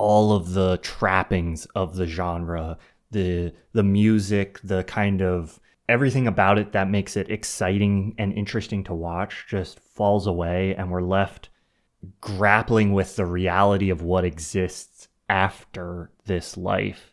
all of the trappings of the genre, the music, the kind of everything about it that makes it exciting and interesting to watch just falls away, and we're left grappling with the reality of what exists after this life.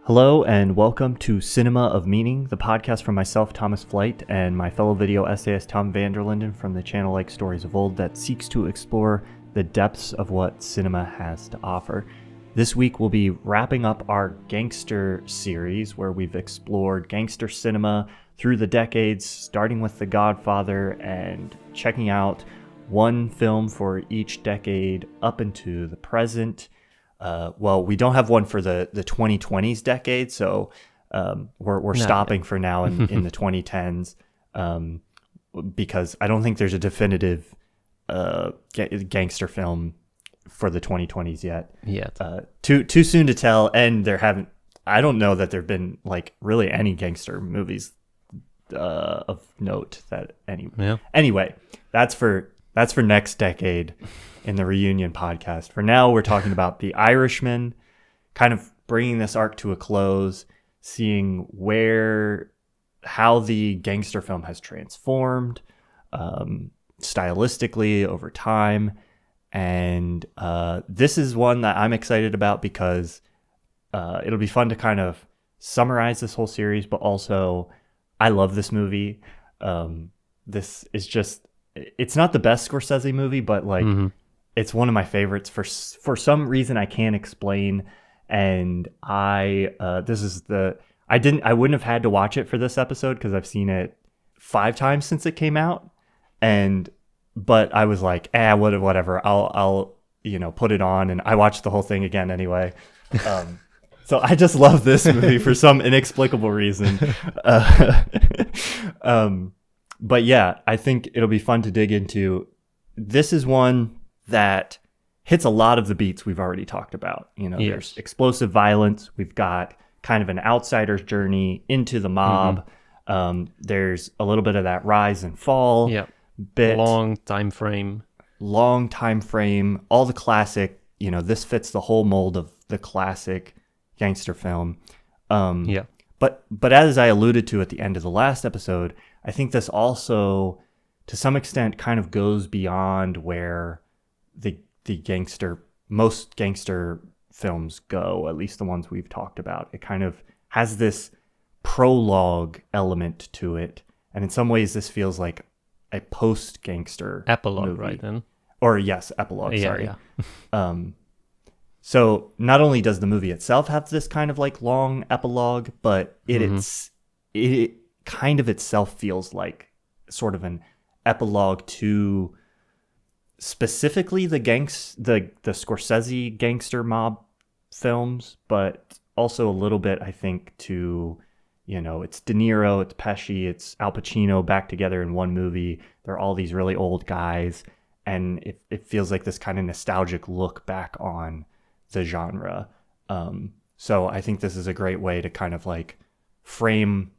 Hello and welcome to Cinema of Meaning, the podcast from myself, Thomas Flight, and my fellow video essayist Tom Vanderlinden from the channel Like Stories of Old that seeks to explore the depths of what cinema has to offer. This week we'll be wrapping up our Gangster series where we've explored gangster cinema through the decades, starting with The Godfather and checking out one film for each decade up into the present. Well, we don't have one for the 2020s decade, so we're stopping for now in the 2010s because I don't think there's a definitive gangster film for the 2020s yet. Too soon to tell, and I don't know that there've been like really any gangster movies of note that Anyway, that's for next decade in the reunion podcast. For now, we're talking about The Irishman, kind of bringing this arc to a close, seeing how the gangster film has transformed stylistically over time. And this is one that I'm excited about because it'll be fun to kind of summarize this whole series, but also I love this movie. This is just, it's not the best Scorsese movie, but like, it's one of my favorites for some reason I can't explain. And I wouldn't have had to watch it for this episode because I've seen it 5 times since it came out. But I was like, whatever. I'll put it on, and I watched the whole thing again anyway. So I just love this movie for some inexplicable reason. But yeah, I think it'll be fun to dig into. This is one that hits a lot of the beats we've already talked about. There's explosive violence. We've got kind of an outsider's journey into the mob. There's a little bit of that rise and fall bit. Long time frame. All the classic, this fits the whole mold of the classic gangster film. But as I alluded to at the end of the last episode, I think this also, to some extent, kind of goes beyond where most gangster films go, at least the ones we've talked about. It kind of has this prologue element to it, and in some ways this feels like a post-gangster epilogue movie. Right then. Or yes, epilogue, sorry. So not only does the movie itself have this kind of like long epilogue, but it kind of itself feels like sort of an epilogue to specifically the Scorsese gangster mob films, but also a little bit, I think, to, it's De Niro, it's Pesci, it's Al Pacino back together in one movie. They're all these really old guys, and it feels like this kind of nostalgic look back on the genre. So I think this is a great way to kind of like frame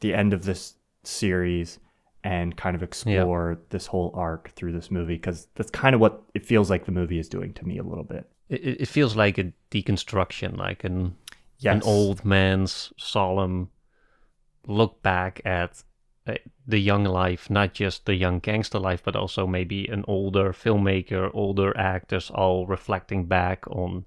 the end of this series and kind of explore this whole arc through this movie, because that's kind of what it feels like the movie is doing to me a little bit. It feels like a deconstruction, like an old man's solemn look back at the young life, not just the young gangster life, but also maybe an older filmmaker, older actors, all reflecting back on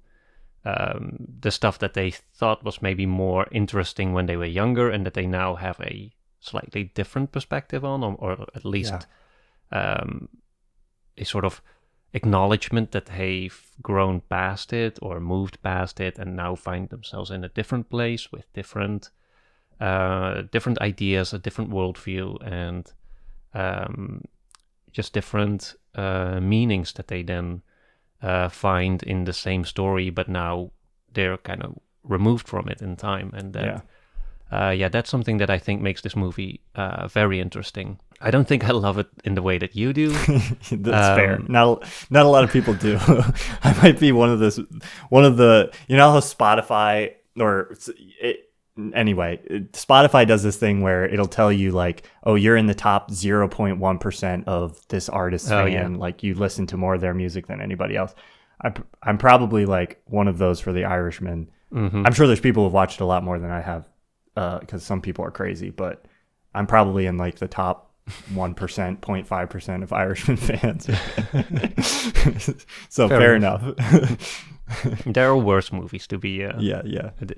the stuff that they thought was maybe more interesting when they were younger, and that they now have a slightly different perspective on, or at least a sort of acknowledgement that they've grown past it or moved past it and now find themselves in a different place with different ideas, a different worldview, and just different meanings that they then find in the same story, but now they're kind of removed from it in time. And that that's something that I think makes this movie very interesting. I don't think I love it in the way that you do. That's fair. Not a lot of people do. I might be one of the, how Spotify, or anyway, Spotify does this thing where it'll tell you like, oh, you're in the top 0.1% of this artist's fan. Yeah. Like you listen to more of their music than anybody else. I'm probably like one of those for The Irishman. I'm sure there's people who've watched a lot more than I have, because some people are crazy, but I'm probably in like the top 1%, 0.5% of Irishman fans. So fair enough. There are worse movies to be a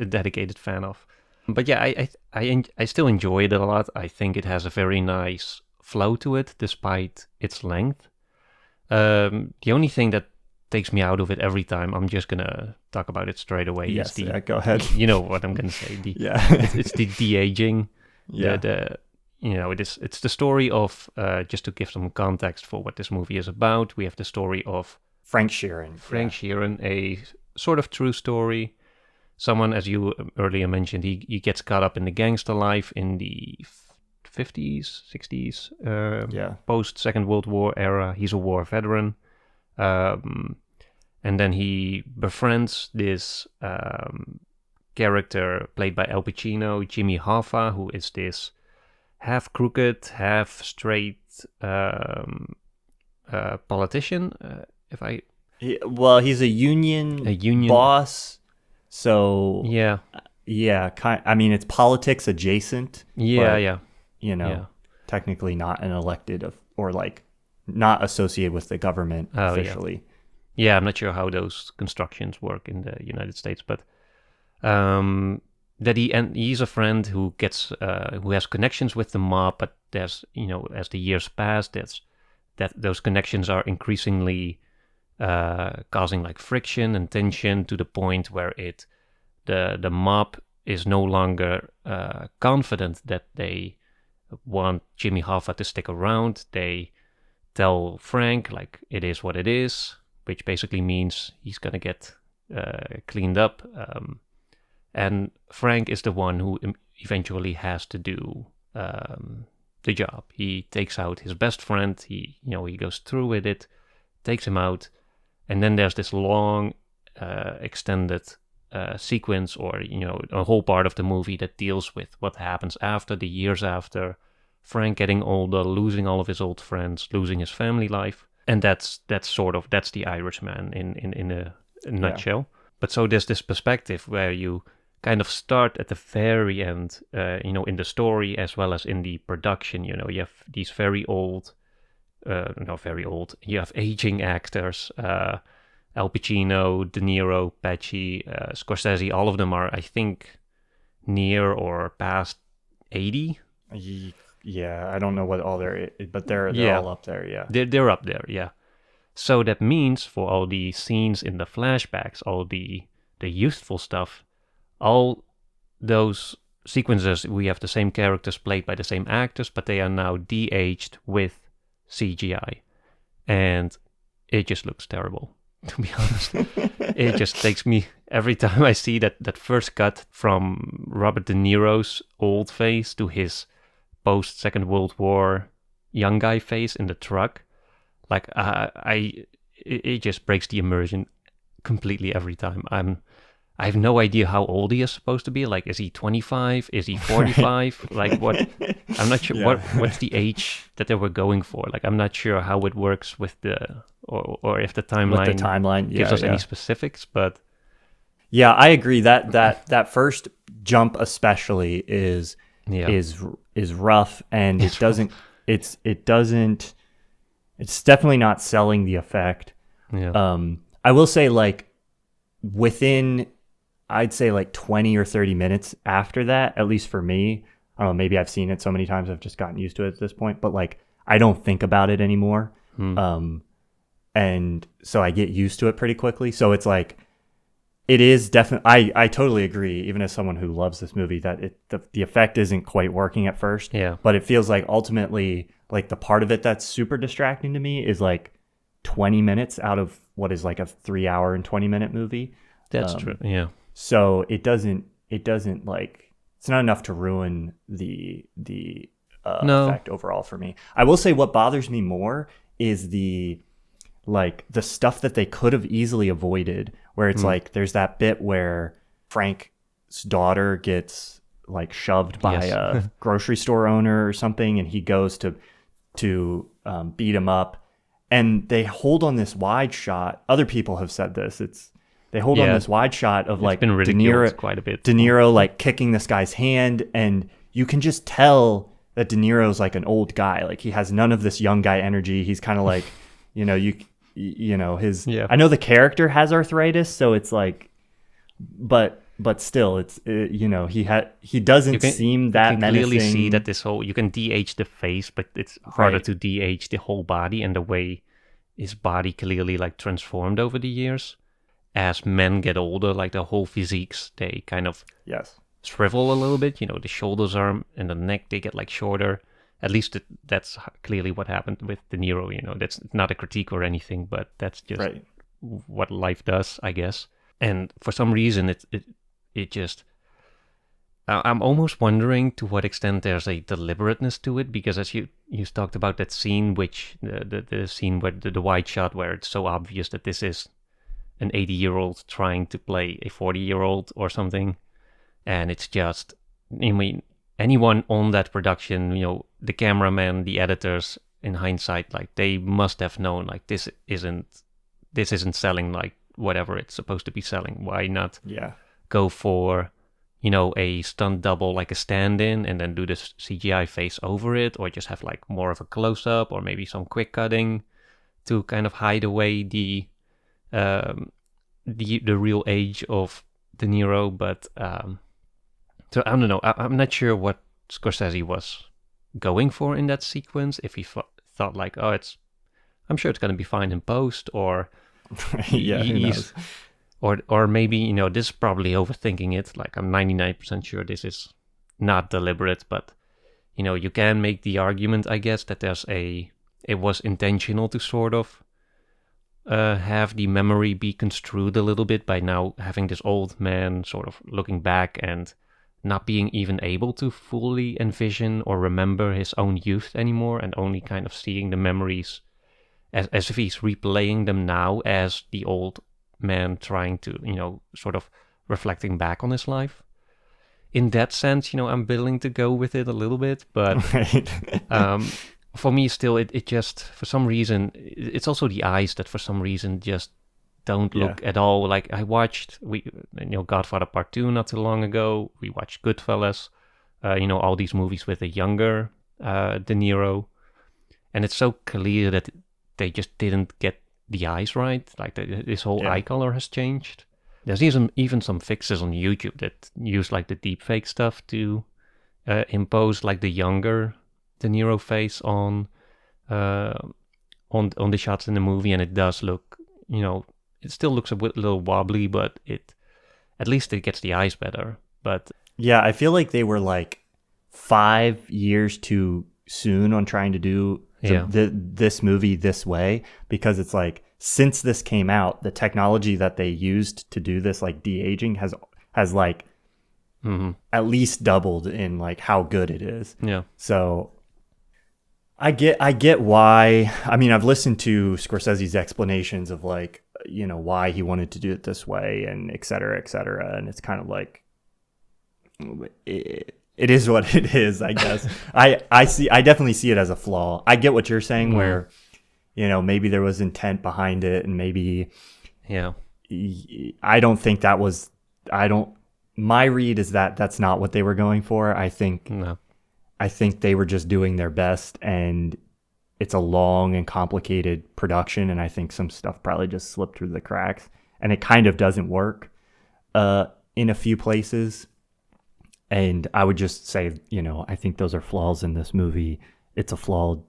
dedicated fan of. But yeah, I still enjoyed it a lot. I think it has a very nice flow to it, despite its length. The only thing that takes me out of it every time, I'm just gonna talk about it straight away. Yes, go ahead. You know what I'm gonna say. It's the de-aging. Yeah. It's the story of, just to give some context for what this movie is about, we have the story of Frank Sheeran, a sort of true story. Someone, as you earlier mentioned, he gets caught up in the gangster life in the 50s, 60s, post Second World War era. He's a war veteran. And then he befriends this character played by Al Pacino, Jimmy Hoffa, who is this half crooked, half straight politician. He's a union boss. So yeah, I mean, it's politics adjacent. Yeah. Technically not an elected or like not associated with the government officially. Yeah, I'm not sure how those constructions work in the United States, but that he's a friend who who has connections with the mob, but there's, as the years pass, those connections are increasingly causing like friction and tension to the point where the mob is no longer confident that they want Jimmy Hoffa to stick around. They tell Frank like it is what it is, which basically means he's gonna get cleaned up. And Frank is the one who eventually has to do the job. He takes out his best friend. He goes through with it, takes him out, and then there's this long, extended sequence, or a whole part of the movie that deals with what happens after, the years after Frank getting older, losing all of his old friends, losing his family life, and that's the Irishman in a nutshell. But so there's this perspective where you kind of start at the very end, in the story as well as in the production. You have these very old, not very old, you have aging actors, Al Pacino, De Niro, Pesci, Scorsese, all of them are, I think, near or past 80. Yeah, I don't know what all but they're all up there, yeah. They're up there, yeah. So that means for all the scenes in the flashbacks, all the youthful stuff, all those sequences, we have the same characters played by the same actors, but they are now de-aged with CGI. And it just looks terrible, to be honest. It just takes me, every time I see that first cut from Robert De Niro's old face to his post-Second World War young guy face in the truck, like it just breaks the immersion completely every time. I have no idea how old he is supposed to be. Like, is he 25? Is he 45? Like, what? I'm not sure. Yeah. What's the age that they were going for? Like, I'm not sure how it works with or if the timeline gives us any specifics. But yeah, I agree that first jump especially is rough, and it doesn't. It's definitely not selling the effect. Yeah. I will say, like, within, I'd say like 20 or 30 minutes after that, at least for me, I don't know, maybe I've seen it so many times I've just gotten used to it at this point, but like I don't think about it anymore. And so I get used to it pretty quickly. So it's like, it is definitely, I totally agree, even as someone who loves this movie, that the effect isn't quite working at first. Yeah. But it feels like ultimately, like, the part of it that's super distracting to me is like 20 minutes out of what is like a 3 hour and 20 minute movie. That's true. Yeah. So it doesn't like, it's not enough to ruin the effect overall for me. I will say what bothers me more is the stuff that they could have easily avoided, where it's like there's that bit where Frank's daughter gets like shoved by a grocery store owner or something, and he goes to beat him up, and they hold on this wide shot. Other people have said this. They hold on this wide shot of like De Niro quite a bit. De Niro like kicking this guy's hand, and you can just tell that De Niro's like an old guy. Like he has none of this young guy energy. He's kind of like, you know, his. Yeah. I know the character has arthritis, so it's like, but still, it's you know, he doesn't seem that menacing. You can clearly see that you can de-age the face, but it's harder to de-age the whole body, and the way his body clearly like transformed over the years. As men get older, like the whole physiques, they kind of shrivel a little bit. You know, the shoulders and the neck, they get like shorter. At least that's clearly what happened with De Niro. You know, that's not a critique or anything, but that's just what life does, I guess. And for some reason, it just... I'm almost wondering to what extent there's a deliberateness to it, because as you talked about that scene, which the scene where the wide shot, where it's so obvious that this is an 80-year-old trying to play a 40-year-old or something. And it's just, I mean, anyone on that production, you know, the cameraman, the editors, in hindsight, like they must have known, like this isn't selling like whatever it's supposed to be selling. Why not go for, you know, a stunt double, like a stand-in, and then do this CGI face over it, or just have like more of a close-up, or maybe some quick cutting to kind of hide away the real age of De Niro. But so I don't know. I'm not sure what Scorsese was going for in that sequence. If he thought like, oh, I'm sure it's going to be fine in post, or who knows? Or maybe, you know, this is probably overthinking it. Like I'm 99% sure this is not deliberate, but you know, you can make the argument, I guess, that it was intentional to sort of have the memory be construed a little bit by now having this old man sort of looking back and not being even able to fully envision or remember his own youth anymore, and only kind of seeing the memories as if he's replaying them now as the old man trying to, you know, sort of reflecting back on his life. In that sense, you know, I'm willing to go with it a little bit, but for me, still, it just, for some reason, it's also the eyes that for some reason just don't look at all. Like I watched, Godfather Part 2 not too long ago. We watched Goodfellas, all these movies with a younger De Niro. And it's so clear that they just didn't get the eyes right. Like this whole eye color has changed. There's even some fixes on YouTube that use like the deepfake stuff to impose like the younger De Niro face on the shots in the movie, and it does look, you know, it still looks a little wobbly, but at least it gets the eyes better. But yeah, I feel like they were like 5 years too soon on trying to do this movie this way, because it's like, since this came out, the technology that they used to do this like de-aging has like at least doubled in like how good it is. Yeah. So I get why. I mean, I've listened to Scorsese's explanations of like, you know, why he wanted to do it this way and et cetera, and it's kind of like it is what it is, I guess. I definitely see it as a flaw. I get what you're saying, where, you know, maybe there was intent behind it, and maybe I don't think that was. My read is that that's not what they were going for. I think they were just doing their best, and it's a long and complicated production, and I think some stuff probably just slipped through the cracks, and it kind of doesn't work in a few places. And I would just say, you know, I think those are flaws in this movie. It's a flawed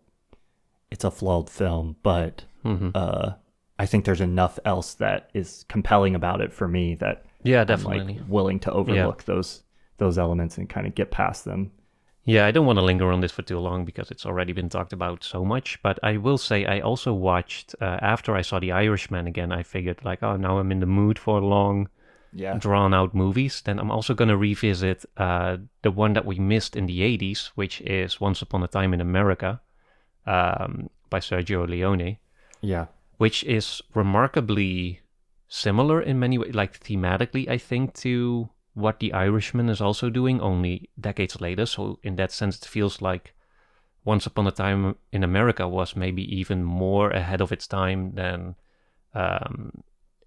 film, but I think there's enough else that is compelling about it for me that definitely I'm like willing to overlook those elements and kind of get past them. Yeah, I don't want to linger on this for too long because it's already been talked about so much, but I will say I also watched, after I saw The Irishman again, I figured like, oh, now I'm in the mood for long, drawn-out movies. Then I'm also going to revisit the one that we missed in the 80s, which is Once Upon a Time in America, by Sergio Leone. Yeah. Which is remarkably similar in many ways, like thematically, I think, to what The Irishman is also doing, only decades later. So in that sense, it feels like Once Upon a Time in America was maybe even more ahead of its time than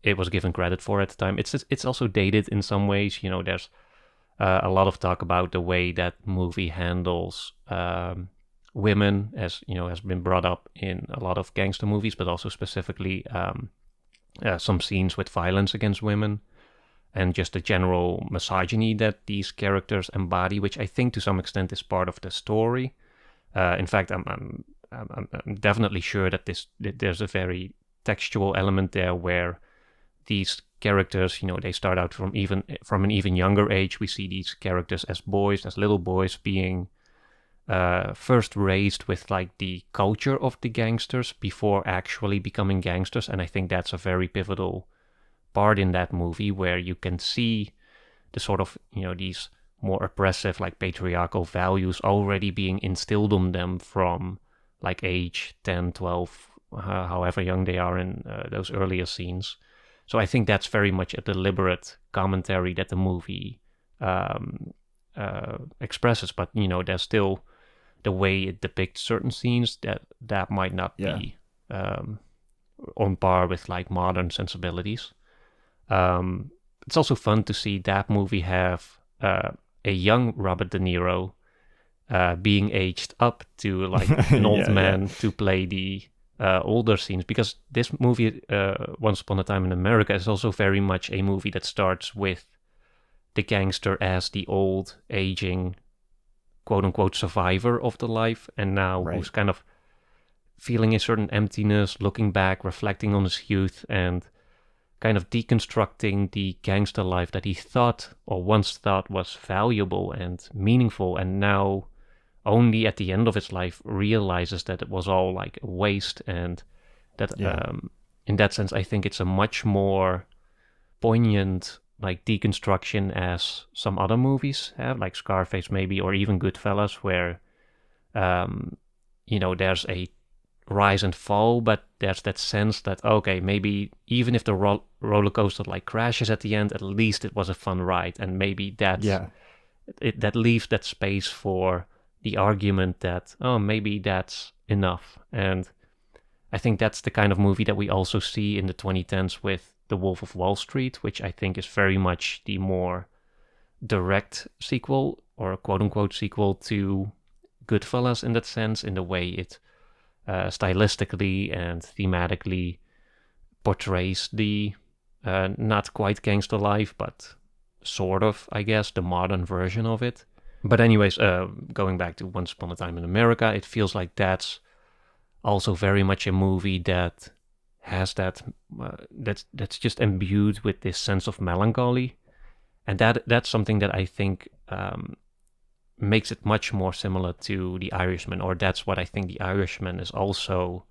it was given credit for at the time. It's also dated in some ways. There's a lot of talk about the way that movie handles women, as has been brought up in a lot of gangster movies, but also specifically some scenes with violence against women, and just the general misogyny that these characters embody, which I think to some extent is part of the story. In fact, I'm definitely sure that there's a very textual element there where these characters, they start out from an even younger age. We see these characters as little boys, being first raised with like the culture of the gangsters before actually becoming gangsters. And I think that's a very pivotal part in that movie, where you can see the sort of, these more oppressive, like patriarchal values already being instilled on them from like age 10, 12, however young they are in those earlier scenes. So I think that's very much a deliberate commentary that the movie expresses. But, there's still the way it depicts certain scenes that might not be on par with like modern sensibilities. It's also fun to see that movie have a young Robert De Niro being aged up to like an old man to play the older scenes, because this movie, Once Upon a Time in America, is also very much a movie that starts with the gangster as the old, aging, quote-unquote survivor of the life, and now who's kind of feeling a certain emptiness, looking back, reflecting on his youth, and kind of deconstructing the gangster life that he thought or once thought was valuable and meaningful, and now only at the end of his life realizes that it was all like a waste. And that in that sense, I think it's a much more poignant like deconstruction as some other movies have, like Scarface maybe, or even Goodfellas, where there's a rise and fall, but there's that sense that, okay, maybe even if the roller coaster like crashes at the end, at least it was a fun ride. And maybe that leaves that space for the argument that, oh, maybe that's enough. And I think that's the kind of movie that we also see in the 2010s with The Wolf of Wall Street, which I think is very much the more direct sequel, or quote-unquote sequel, to Goodfellas in that sense, in the way it stylistically and thematically portrays the not quite gangster life, but sort of, I guess, the modern version of it. But anyways, going back to Once Upon a Time in America, it feels like that's also very much a movie that has that's just imbued with this sense of melancholy, and that's something that I think makes it much more similar to The Irishman, or that's what I think The Irishman is also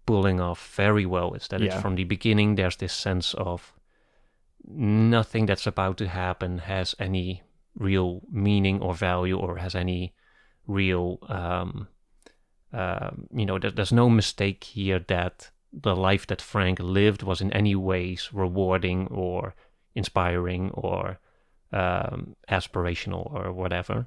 pulling off very well. Is that it's from the beginning there's this sense of nothing that's about to happen has any real meaning or value, or has any real there's no mistake here that the life that Frank lived was in any ways rewarding or inspiring or aspirational or whatever.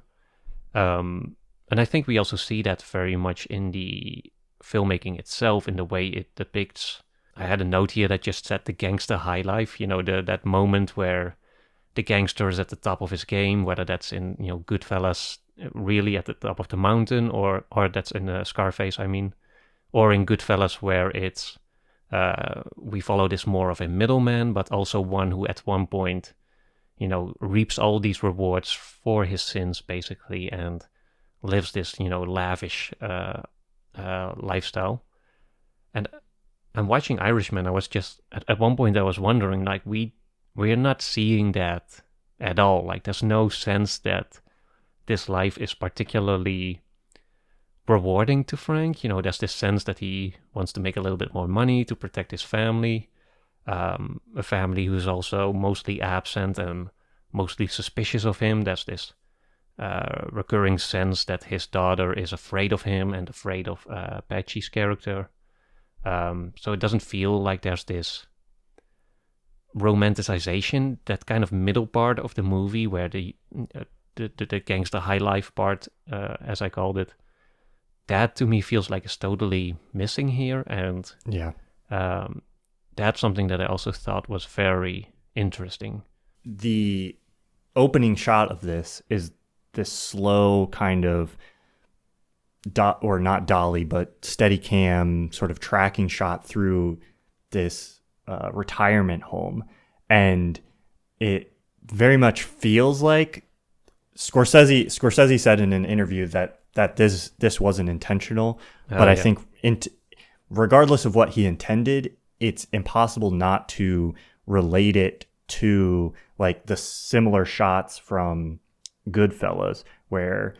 And I think we also see that very much in the filmmaking itself, in the way it depicts. I had a note here that just said the gangster high life, that moment where the gangster is at the top of his game, whether that's in, Goodfellas, really at the top of the mountain, or that's in Scarface, I mean, or in Goodfellas, where it's, we follow this more of a middleman, but also one who at one point, reaps all these rewards for his sins, basically, and lives this, lavish lifestyle. And watching Irishman, I was just, at one point I was wondering, like, we're not seeing that at all. Like, there's no sense that this life is particularly rewarding to Frank. There's this sense that he wants to make a little bit more money to protect his family, a family who's also mostly absent and mostly suspicious of him. There's this recurring sense that his daughter is afraid of him and afraid of Pesci's character. So it doesn't feel like there's this romanticization, that kind of middle part of the movie where the gangster high life part, as I called it, that to me feels like it's totally missing here. And that's something that I also thought was very interesting. The opening shot of this is this slow kind of or not dolly, but steady cam sort of tracking shot through this retirement home. And it very much feels like Scorsese said in an interview that this wasn't intentional, but I think regardless of what he intended, it's impossible not to relate it to like the similar shots from Goodfellas, where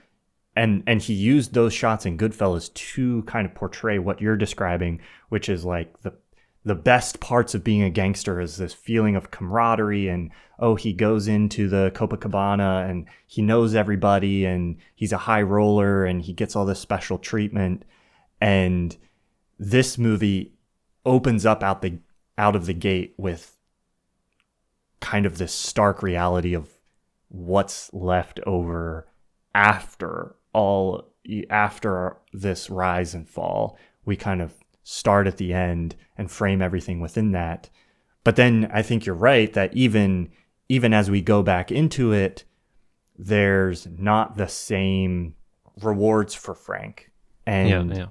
and he used those shots in Goodfellas to kind of portray what you're describing, which is like the best parts of being a gangster is this feeling of camaraderie, and he goes into the Copacabana and he knows everybody and he's a high roller and he gets all this special treatment. And this movie opens up out of the gate with kind of this stark reality of what's left over after this rise and fall. We kind of start at the end and frame everything within that. But then I think you're right that even as we go back into it, there's not the same rewards for Frank. And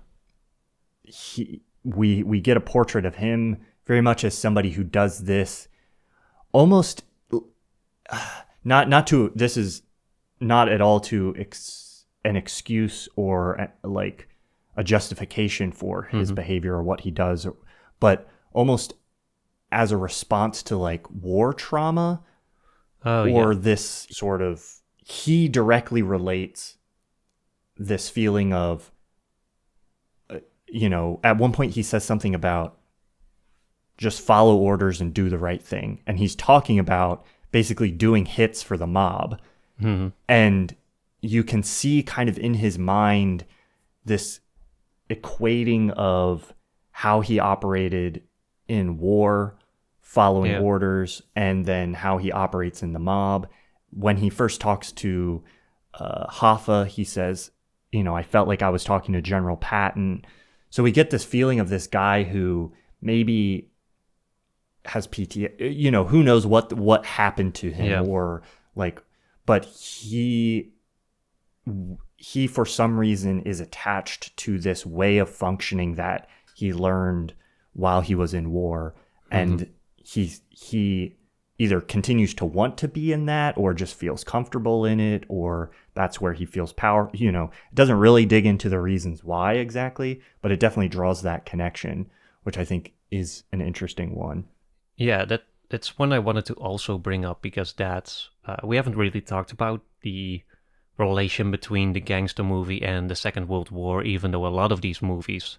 we get a portrait of him very much as somebody who does this almost this is not at all to an excuse or like a justification for his behavior or what he does, but almost as a response to like war trauma this sort of, he directly relates this feeling of, at one point he says something about just follow orders and do the right thing. And he's talking about basically doing hits for the mob. Mm-hmm. And you can see kind of in his mind this equating of how he operated in war, following orders, and then how he operates in the mob. When he first talks to Hoffa, he says, I felt like I was talking to General Patton. So we get this feeling of this guy who maybe has PTSD, who knows what happened to him or like, but he for some reason is attached to this way of functioning that he learned while he was in war. And he either continues to want to be in that or just feels comfortable in it, or that's where he feels power. It doesn't really dig into the reasons why exactly, but it definitely draws that connection, which I think is an interesting one. Yeah, that's one I wanted to also bring up, because that's we haven't really talked about the relation between the gangster movie and the Second World War, even though a lot of these movies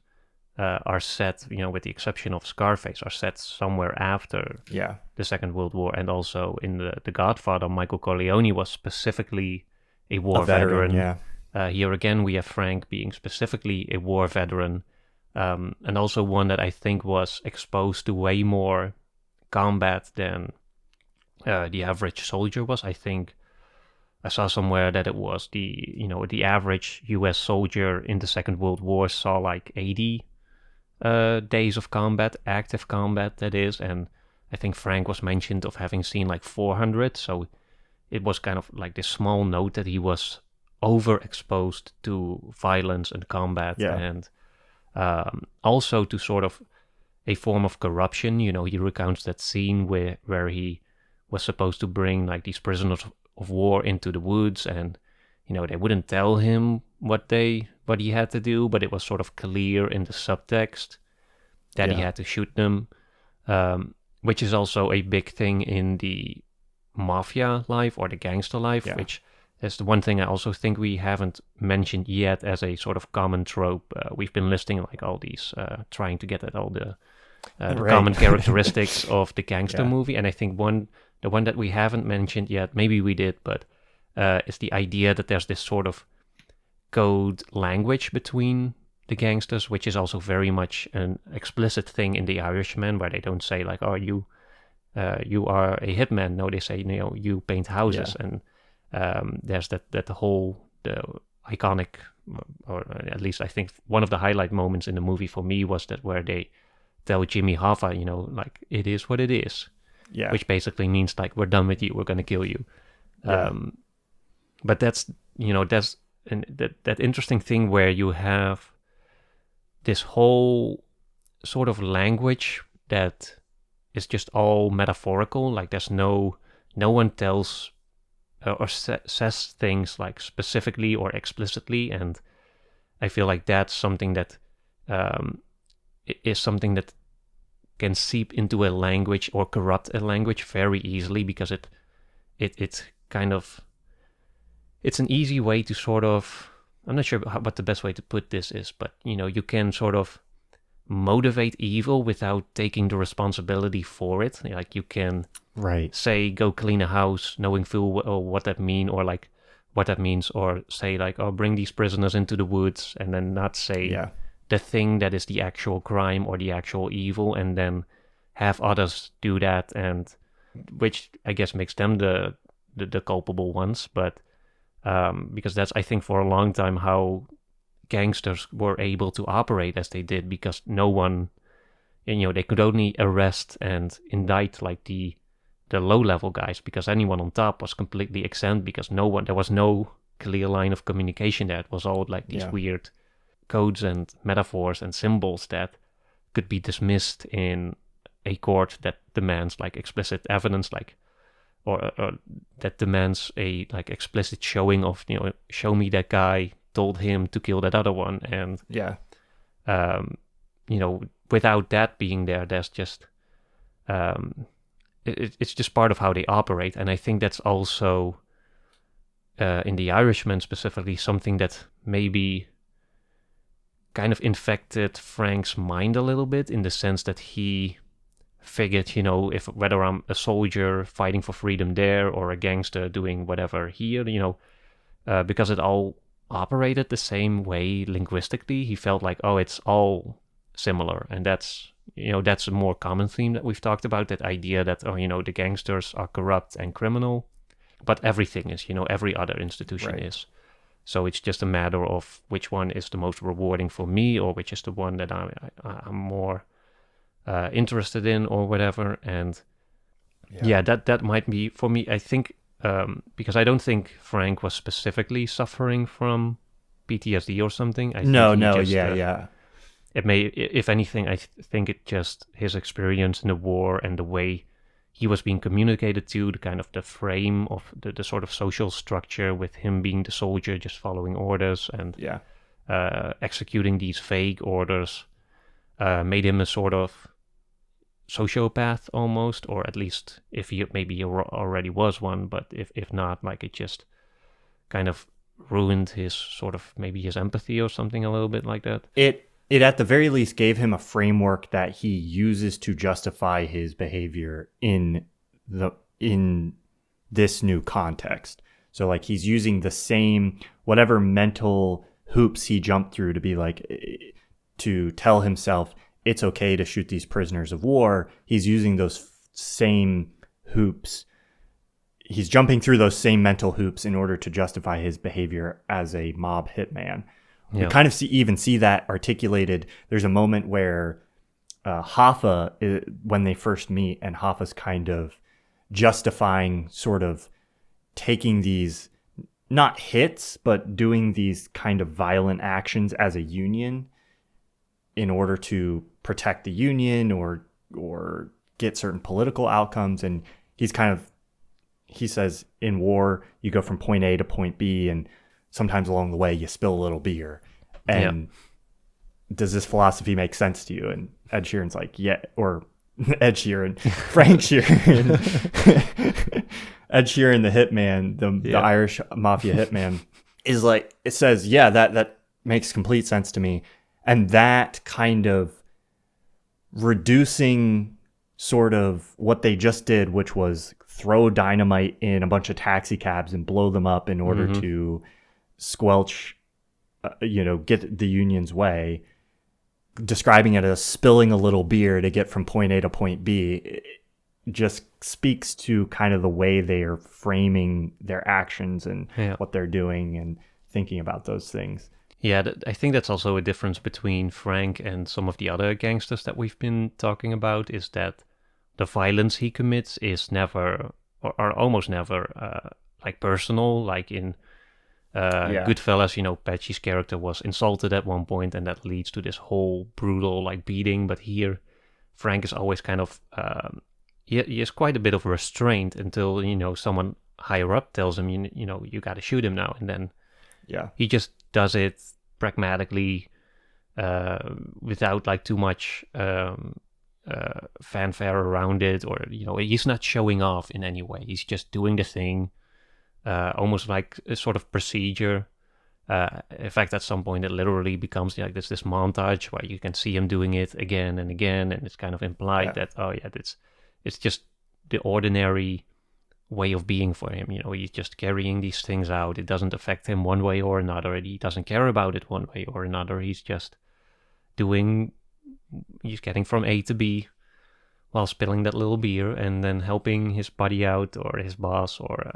are set, with the exception of Scarface, are set somewhere after the Second World War. And also in the Godfather, Michael Corleone was specifically a war veteran. Here again, we have Frank being specifically a war veteran, and also one that I think was exposed to way more combat than the average soldier was. I think I saw somewhere that it was the average U.S. soldier in the Second World War saw like 80 days of combat, active combat that is, and I think Frank was mentioned of having seen like 400, so it was kind of like this small note that he was overexposed to violence and combat, and also to sort of a form of corruption. He recounts that scene where he was supposed to bring like these prisoners of war into the woods, and they wouldn't tell him what he had to do, but it was sort of clear in the subtext that he had to shoot them, which is also a big thing in the mafia life or the gangster life, which is the one thing I also think we haven't mentioned yet as a sort of common trope. We've been listing like all these, trying to get at all the common characteristics of the gangster movie, and I think the one that we haven't mentioned yet, maybe we did, but is the idea that there's this sort of code language between the gangsters, which is also very much an explicit thing in The Irishman, where they don't say like, "Oh, you you are a hitman. No, they say, you paint houses. And there's that whole the iconic, or at least I think one of the highlight moments in the movie for me was that where they tell Jimmy Hoffa, like, it is what it is. Yeah. Which basically means, like, we're done with you, we're going to kill you. Yeah. But that's that interesting thing where you have this whole sort of language that is just all metaphorical. Like, there's no one tells or says things like specifically or explicitly, and I feel like that's something that is something that can seep into a language or corrupt a language very easily, because it's kind of, it's an easy way to sort of, I'm not sure what the best way to put this is, but you can sort of motivate evil without taking the responsibility for it. Like, you can say, go clean a house, knowing full well what that means, or like what that means, or say like, oh, bring these prisoners into the woods, and then not say the thing that is the actual crime or the actual evil, and then have others do that, and which I guess makes them the culpable ones. But because that's, I think, for a long time how gangsters were able to operate as they did, because no one, they could only arrest and indict like the low level guys, because anyone on top was completely exempt, because there was no clear line of communication there. It was all like these weird codes and metaphors and symbols that could be dismissed in a court that demands like explicit evidence, like or that demands a like explicit showing of, show me that guy told him to kill that other one. And without that being there, there's just it's just part of how they operate. And I think that's also in The Irishman specifically something that maybe kind of infected Frank's mind a little bit, in the sense that he figured, if whether I'm a soldier fighting for freedom there or a gangster doing whatever here, because it all operated the same way linguistically, he felt like, oh, it's all similar. And that's a more common theme that we've talked about, that idea that, the gangsters are corrupt and criminal, but everything is, every other institution is. So it's just a matter of which one is the most rewarding for me, or which is the one that I'm more interested in, or whatever. And that might be for me, I think, because I don't think Frank was specifically suffering from PTSD or something. It may, if anything, I think it just his experience in the war and the way he was being communicated to, the kind of the frame of the sort of social structure, with him being the soldier just following orders and executing these vague orders, made him a sort of sociopath almost, or at least if he already was one, but if not, like, it just kind of ruined his sort of maybe his empathy or something, a little bit like that. It at the very least gave him a framework that he uses to justify his behavior in this new context. So like, he's using the same, whatever mental hoops he jumped through to be like, to tell himself it's okay to shoot these prisoners of war. He's using those same hoops. He's jumping through those same mental hoops in order to justify his behavior as a mob hitman. We kind of see that articulated. There's a moment where Hoffa, when they first meet, and Hoffa's kind of justifying, sort of taking these, not hits, but doing these kind of violent actions as a union in order to protect the union or get certain political outcomes. And he says, in war, you go from point A to point B, and sometimes along the way you spill a little beer. And does this philosophy make sense to you? And Ed Sheeran's like, yeah, or Ed Sheeran, Frank Sheeran, Ed Sheeran, the hitman, the Irish mafia hitman, is like, it says, yeah, that makes complete sense to me. And that kind of reducing sort of what they just did, which was throw dynamite in a bunch of taxi cabs and blow them up in order to squelch, get the union's way, describing it as spilling a little beer to get from point A to point B. just speaks to kind of the way they are framing their actions and what they're doing and thinking about those things. Yeah, I think that's also a difference between Frank and some of the other gangsters that we've been talking about, is that the violence he commits is never, or almost never, like personal. Like in Goodfellas, Pesci's character was insulted at one point, and that leads to this whole brutal like beating. But here, Frank is always kind of, he has quite a bit of restraint until, someone higher up tells him, you got to shoot him now. And then he just does it pragmatically, without like too much fanfare around it, or he's not showing off in any way. He's just doing the thing, almost like a sort of procedure. In fact, at some point it literally becomes like this montage where you can see him doing it again and again, and it's kind of implied that it's just the ordinary way of being for him. He's just carrying these things out. It doesn't affect him one way or another. He doesn't care about it one way or another. He's just he's getting from A to B while spilling that little beer, and then helping his buddy out, or his boss, or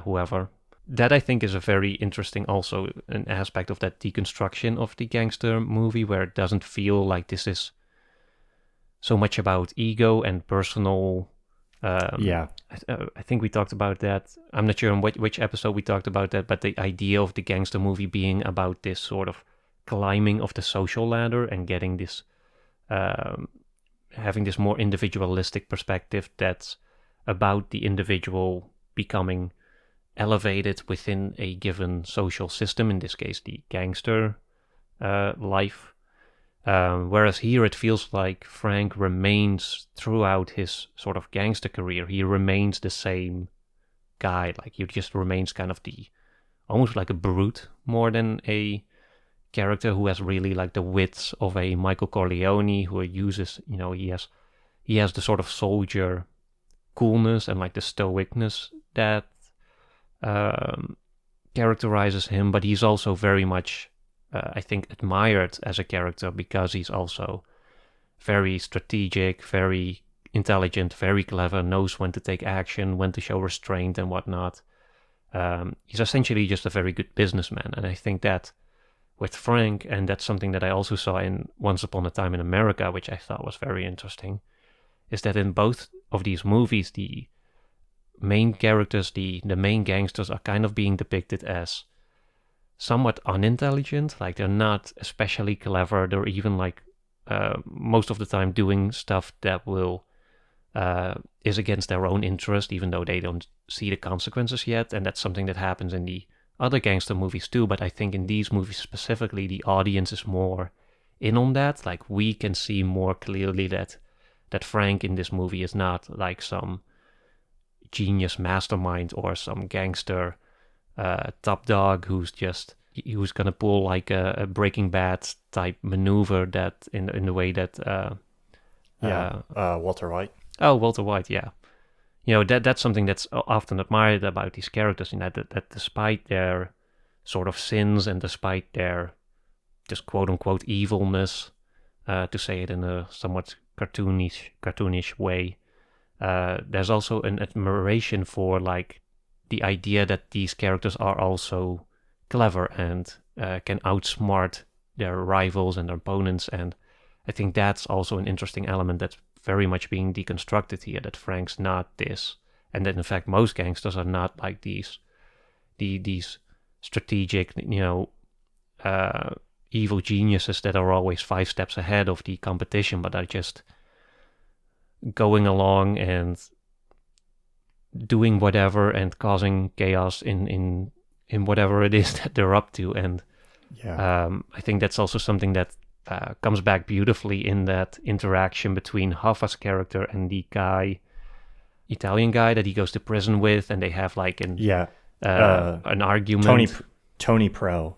whoever. That I think is a very interesting, also an aspect of that deconstruction of the gangster movie, where it doesn't feel like this is so much about ego and personal. I think we talked about that. I'm not sure in which episode we talked about that, but the idea of the gangster movie being about this sort of climbing of the social ladder and getting this, having this more individualistic perspective that's about the individual becoming elevated within a given social system, in this case the gangster life. Whereas here it feels like Frank remains throughout his sort of gangster career. He remains the same guy. Like, he just remains kind of almost like a brute more than a character who has really like the wits of a Michael Corleone, who uses, he has the sort of soldier coolness and like the stoicness that characterizes him. But he's also very much, I think, admired as a character because he's also very strategic, very intelligent, very clever, knows when to take action, when to show restraint and whatnot. He's essentially just a very good businessman. And I think that with Frank, and that's something that I also saw in Once Upon a Time in America, which I thought was very interesting, is that in both of these movies, the main characters, the main gangsters, are kind of being depicted as somewhat unintelligent. Like, they're not especially clever. They're even like most of the time doing stuff that is against their own interest, even though they don't see the consequences yet. And that's something that happens in the other gangster movies too. But I think in these movies specifically, the audience is more in on that. Like, we can see more clearly that Frank in this movie is not like some genius mastermind or some gangster top dog who's gonna pull like a Breaking Bad type maneuver that in the way that Walter White. Oh, Walter White, yeah. That's something that's often admired about these characters, that despite their sort of sins and despite their just quote unquote evilness, to say it in a somewhat cartoonish way, there's also an admiration for like the idea that these characters are also clever and can outsmart their rivals and their opponents. And I think that's also an interesting element that's very much being deconstructed here, that Frank's not this, and that in fact most gangsters are not like these strategic, evil geniuses that are always 5 steps ahead of the competition, but are just going along and doing whatever and causing chaos in whatever it is that they're up to. And I think that's also something that comes back beautifully in that interaction between Hoffa's character and the Italian guy that he goes to prison with, and they have like an argument. Tony Pro,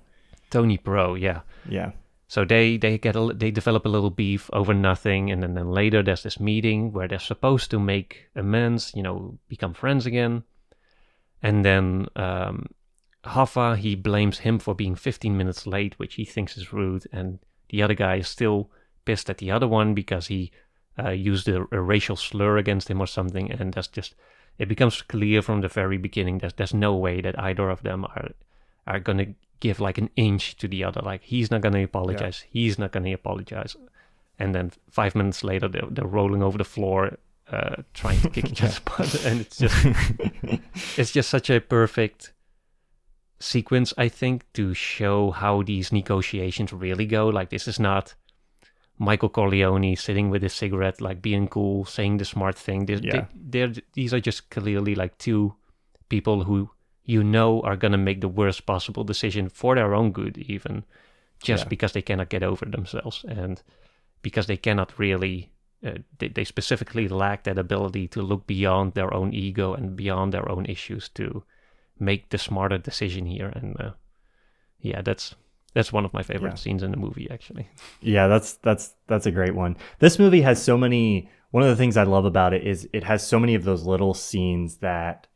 yeah. Yeah. So they develop a little beef over nothing, and then later there's this meeting where they're supposed to make amends, become friends again. And then Hoffa, he blames him for being 15 minutes late, which he thinks is rude, and the other guy is still pissed at the other one because he used a racial slur against him or something, and it becomes clear from the very beginning that there's no way that either of them are gonna give like an inch to the other. Like, he's not gonna apologize, he's not gonna apologize, and then 5 minutes later they're rolling over the floor, trying to kick each other's butt, and it's just such a perfect sequence, I think, to show how these negotiations really go. Like, this is not Michael Corleone sitting with his cigarette, like being cool, saying the smart thing. These are just clearly like two people who are going to make the worst possible decision for their own good, even just because they cannot get over themselves, and because they cannot really, they specifically lack that ability to look beyond their own ego and beyond their own issues to make the smarter decision here. And that's one of my favorite scenes in the movie, actually. Yeah, that's a great one. This movie has so many. One of the things I love about it is it has so many of those little scenes that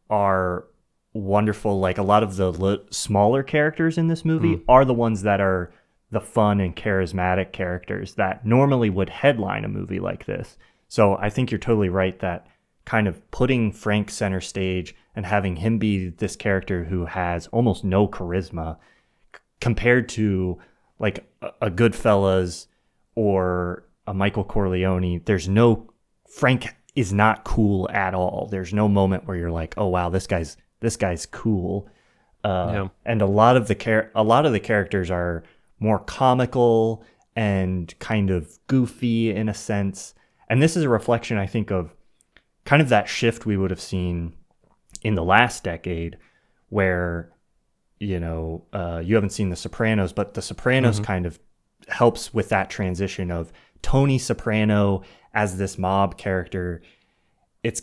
are wonderful. Like, a lot of the smaller characters in this movie are the ones that are the fun and charismatic characters that normally would headline a movie like this. So I think you're totally right that kind of putting Frank center stage and having him be this character who has almost no charisma compared to like a Goodfellas or a Michael Corleone. Frank is not cool at all. There's no moment where you're like, oh wow, this guy's cool. And a lot of the characters are more comical and kind of goofy in a sense. And this is a reflection, I think, of kind of that shift we would have seen in the last decade, where, you haven't seen The Sopranos, but The Sopranos kind of helps with that transition of Tony Soprano as this mob character. It's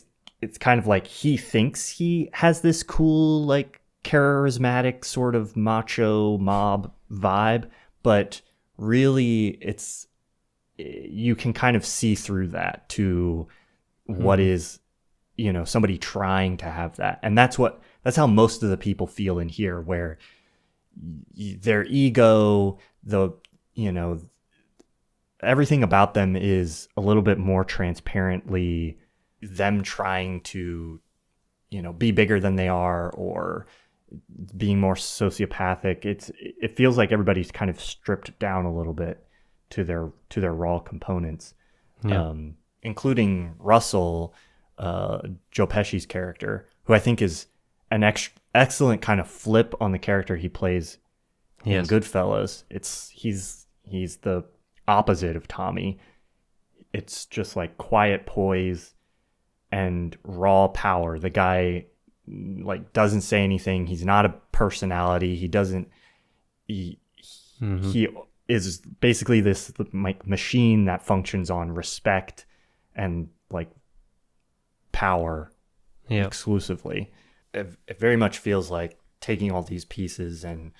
kind of like he thinks he has this cool, like, charismatic sort of macho mob vibe, but really you can kind of see through that to what is, somebody trying to have that. And that's how most of the people feel in here, where their ego, everything about them is a little bit more transparently them trying to, be bigger than they are, or being more sociopathic. It feels like everybody's kind of stripped down a little bit to their raw components, including Russell, Joe Pesci's character, who I think is an excellent kind of flip on the character he plays in Goodfellas. He's the opposite of Tommy. It's just like quiet poise and raw power. The guy like doesn't say anything. He's not a personality. He is basically this like machine that functions on respect and like power exclusively. It very much feels like taking all these pieces and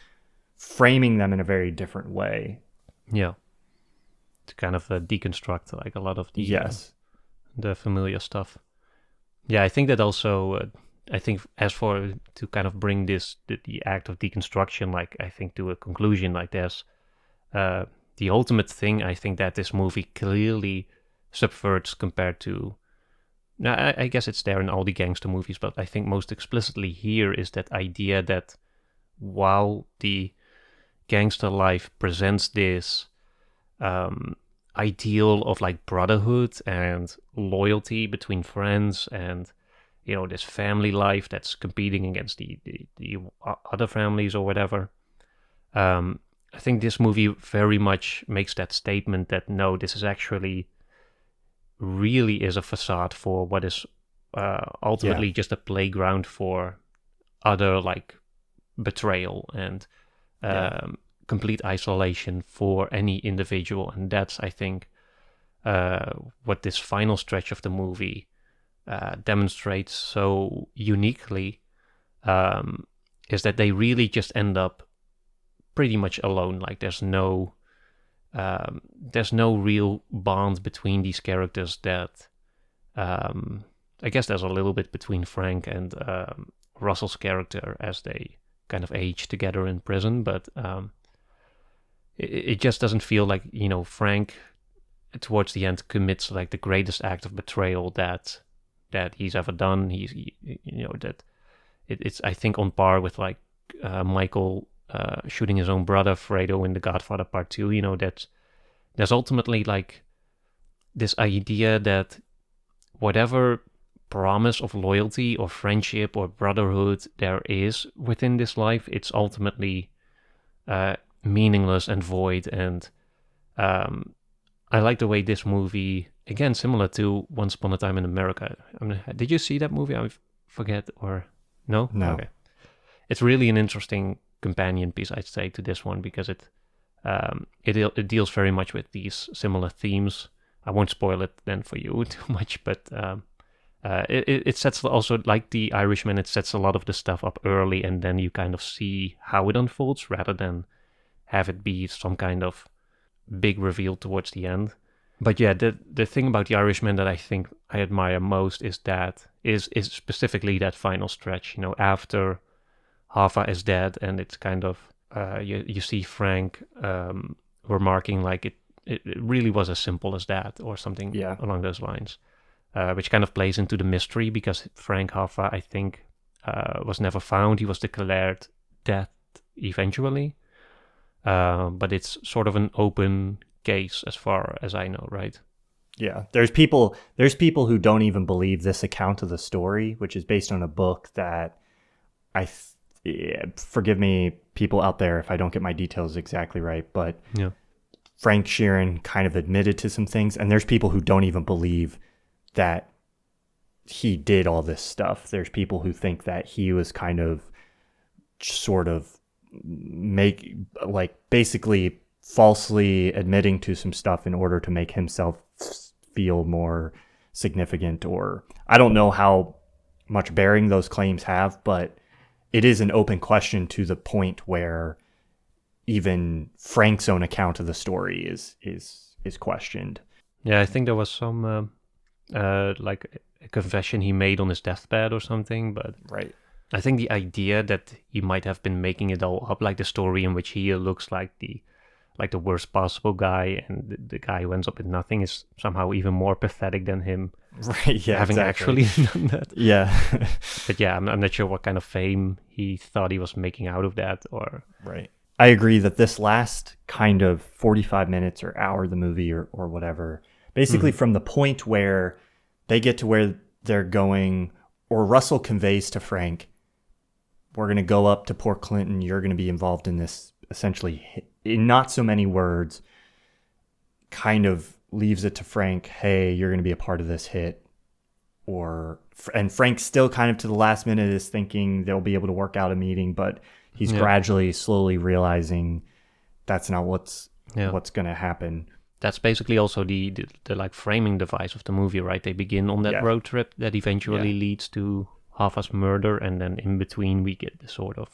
framing them in a very different way. Yeah. To kind of deconstruct like a lot of the familiar stuff. Yeah, I think that also, to kind of bring the act of deconstruction, like, I think, to a conclusion, like, there's the ultimate thing I think that this movie clearly subverts compared to, now I guess it's there in all the gangster movies, but I think most explicitly here is that idea that while the gangster life presents this ideal of like brotherhood and loyalty between friends, and this family life that's competing against the other families or whatever, I think this movie very much makes that statement that no, this is actually really is a facade for what is ultimately just a playground for other like betrayal and complete isolation for any individual. And that's, I think, what this final stretch of the movie demonstrates so uniquely, is that they really just end up pretty much alone. Like, there's no real bond between these characters that I guess there's a little bit between Frank and Russell's character as they kind of age together in prison, but it just doesn't feel like, Frank towards the end commits like the greatest act of betrayal that he's ever done. That it's I think on par with like Michael shooting his own brother Fredo in The Godfather Part 2. That there's ultimately like this idea that whatever promise of loyalty or friendship or brotherhood there is within this life, it's ultimately meaningless and void. And I like the way this movie, again, similar to Once Upon a Time in America. Did you see that movie? I forget, or no? No. Okay. It's really an interesting companion piece, I'd say, to this one, because it deals very much with these similar themes. I won't spoil it then for you too much, but it sets also, like The Irishman, it sets a lot of the stuff up early, and then you kind of see how it unfolds rather than have it be some kind of big reveal towards the end. But yeah, the thing about The Irishman that I think I admire most is specifically that final stretch. After Hoffa is dead, and it's kind of you see Frank remarking like it really was as simple as that, or something along those lines, which kind of plays into the mystery, because Frank Hoffa, I think, was never found. He was declared dead eventually. But it's sort of an open case as far as I know, right? Yeah, there's people who don't even believe this account of the story, which is based on a book that forgive me, people out there, if I don't get my details exactly right, but Frank Sheeran kind of admitted to some things, and there's people who don't even believe that he did all this stuff. There's people who think that he was kind of sort of basically falsely admitting to some stuff in order to make himself feel more significant, or I don't know how much bearing those claims have, but it is an open question to the point where even Frank's own account of the story is questioned. Yeah, I think there was some like a confession he made on his deathbed or something, but right. I think the idea that he might have been making it all up, like the story in which he looks like the worst possible guy, and the guy who ends up with nothing, is somehow even more pathetic than him having actually done that. Yeah. But yeah, I'm not sure what kind of fame he thought he was making out of that. Or right. I agree that this last kind of 45 minutes or hour of the movie or whatever, basically from the point where they get to where they're going, or Russell conveys to Frank, we're going to go up to Port Clinton, you're going to be involved in this, essentially, in not so many words, kind of leaves it to Frank, hey, you're going to be a part of this hit. And Frank still kind of to the last minute is thinking they'll be able to work out a meeting, but he's gradually, slowly realizing that's not what's going to happen. That's basically also the like framing device of the movie, right? They begin on that road trip that eventually leads to Hoffa's murder, and then in between we get the sort of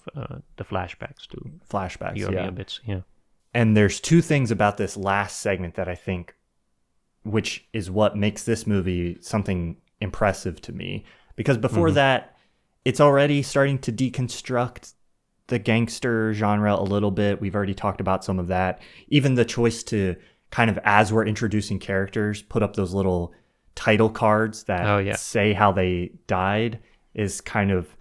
the flashbacks the earlier bits. Yeah. And there's two things about this last segment that I think, which is what makes this movie something impressive to me, because before that, it's already starting to deconstruct the gangster genre a little bit. We've already talked about some of that. Even the choice to kind of, as we're introducing characters, put up those little title cards that say how they died is kind of...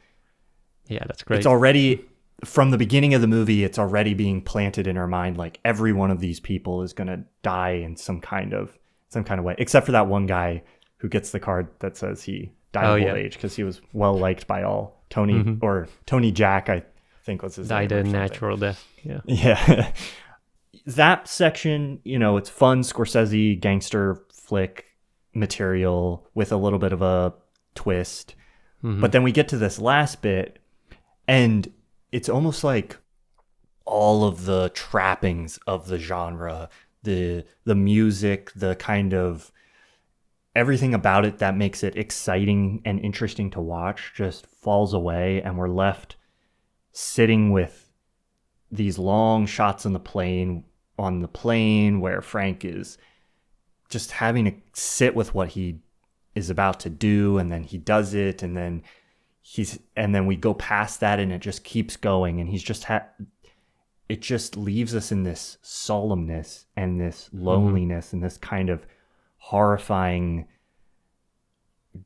Yeah, that's great. It's already, from the beginning of the movie, it's already being planted in our mind, like every one of these people is going to die in some kind of way, except for that one guy who gets the card that says he died of old age, because he was well liked by all. Tony Jack, I think was his name. Died a natural death. Yeah. Yeah. That section, it's fun Scorsese gangster flick material with a little bit of a twist. But then we get to this last bit, and it's almost like all of the trappings of the genre, the music, the kind of everything about it that makes it exciting and interesting to watch just falls away, and we're left sitting with these long shots on the plane where Frank is just having to sit with what he is about to do, and then he does it, and then we go past that, and it just keeps going, and he's just it just leaves us in this solemnness and this loneliness and this kind of horrifying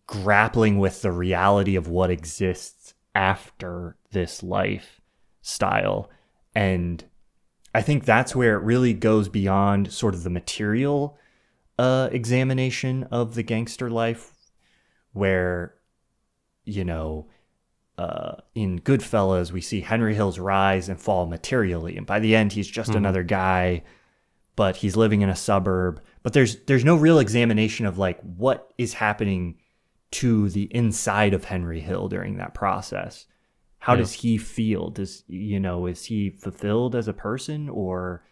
grappling with the reality of what exists after this lifestyle. And I think that's where it really goes beyond sort of the material examination of the gangster life, where, you know, in Goodfellas, we see Henry Hill's rise and fall materially. And by the end, he's just another guy, but he's living in a suburb. But there's no real examination of like what is happening to the inside of Henry Hill during that process. How does he feel? Is he fulfilled as a person, or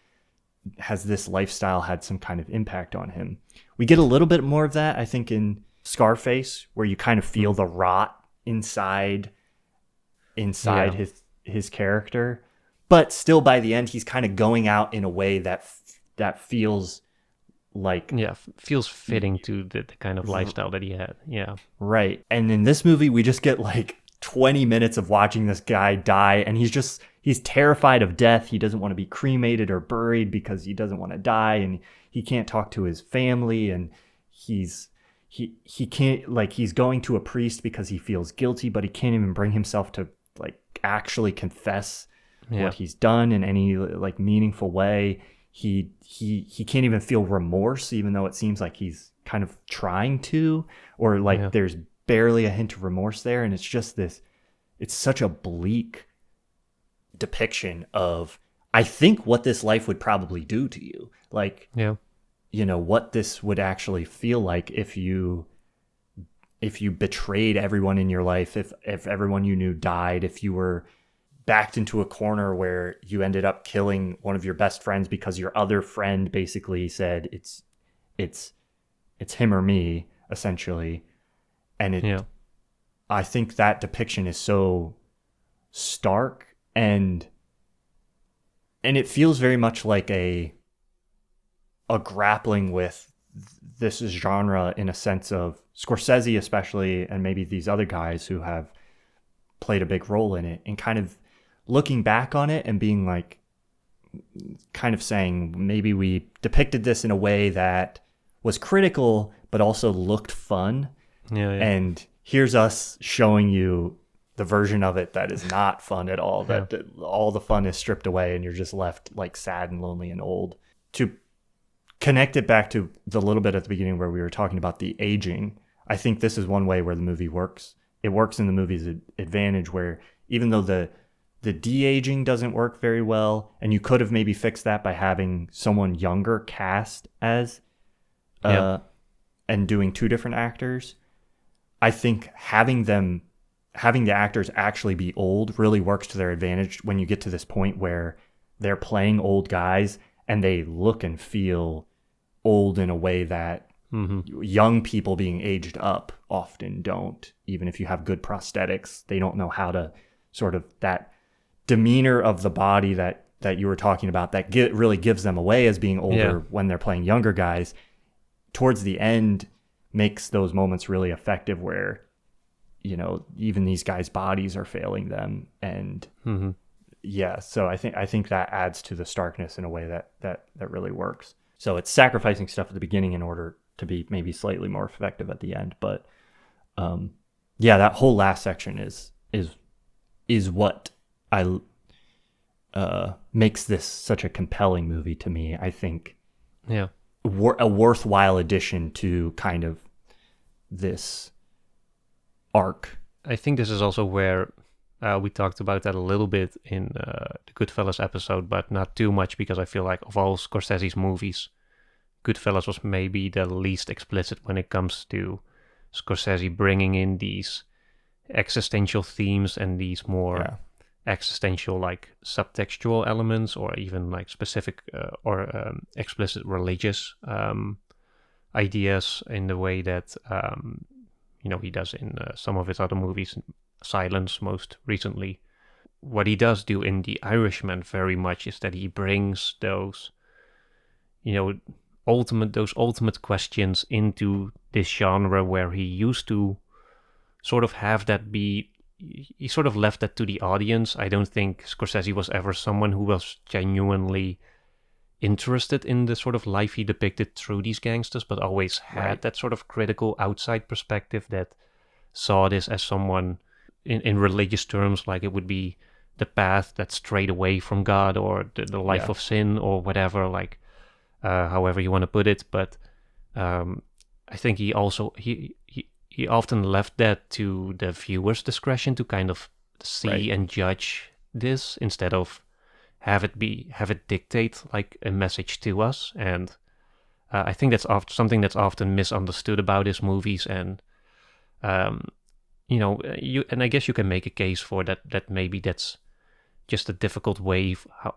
has this lifestyle had some kind of impact on him? We get a little bit more of that, I think, in Scarface, where you kind of feel the rot inside his character. But still, by the end, he's kind of going out in a way that feels like... Yeah, feels fitting to the kind of lifestyle that he had. Yeah. Right. And in this movie, we just get like 20 minutes of watching this guy die, and he's terrified of death. He doesn't want to be cremated or buried because he doesn't want to die, and he can't talk to his family, and he can't, like, he's going to a priest because he feels guilty, but he can't even bring himself to like actually confess what he's done in any like meaningful way. He can't even feel remorse, even though it seems like he's kind of trying to, or like there's barely a hint of remorse there. And it's just it's such a bleak depiction of, I think, what this life would probably do to you. Like, you know, what this would actually feel like if you betrayed everyone in your life, if everyone you knew died, if you were backed into a corner where you ended up killing one of your best friends because your other friend basically said it's him or me, essentially. And I think that depiction is so stark, and it feels very much like a grappling with this genre in a sense of Scorsese especially, and maybe these other guys who have played a big role in it, and kind of looking back on it and being like, kind of saying, maybe we depicted this in a way that was critical but also looked fun. And here's us showing you the version of it that is not fun at all, that all the fun is stripped away and you're just left like sad and lonely and old. To connect it back to the little bit at the beginning where we were talking about the aging, I think this is one way where the movie works. It works in the movie's advantage, where even though the de-aging doesn't work very well, and you could have maybe fixed that by having someone younger cast as and doing two different actors, I think having the actors actually be old really works to their advantage when you get to this point where they're playing old guys and they look and feel old in a way that young people being aged up often don't. Even if you have good prosthetics, they don't know how to sort of, that demeanor of the body that you were talking about that really gives them away as being older when they're playing younger guys, towards the end makes those moments really effective, where, you know, even these guys' bodies are failing them. And so I think that adds to the starkness in a way that really works. So it's sacrificing stuff at the beginning in order to be maybe slightly more effective at the end. But that whole last section is what makes this such a compelling movie to me. I think a worthwhile addition to kind of this arc. I think this is also where we talked about that a little bit in the Goodfellas episode, but not too much, because I feel like of all Scorsese's movies, Goodfellas was maybe the least explicit when it comes to Scorsese bringing in these existential themes and these more existential, like, subtextual elements, or even like specific or explicit religious ideas, in the way that he does in some of his other movies, Silence most recently. What he does do in The Irishman very much is that he brings those ultimate questions into this genre, where he used to sort of have that be he sort of left that to the audience. I don't think Scorsese was ever someone who was genuinely interested in the sort of life he depicted through these gangsters, but always had that sort of critical outside perspective that saw this as someone in religious terms, like it would be the path that strayed away from God, or the life of sin, or whatever, like however you want to put it. But I think he also he often left that to the viewer's discretion to kind of see and judge this, instead of have it dictate like a message to us. And I think that's something that's often misunderstood about his movies. And and I guess you can make a case for that maybe that's just a difficult way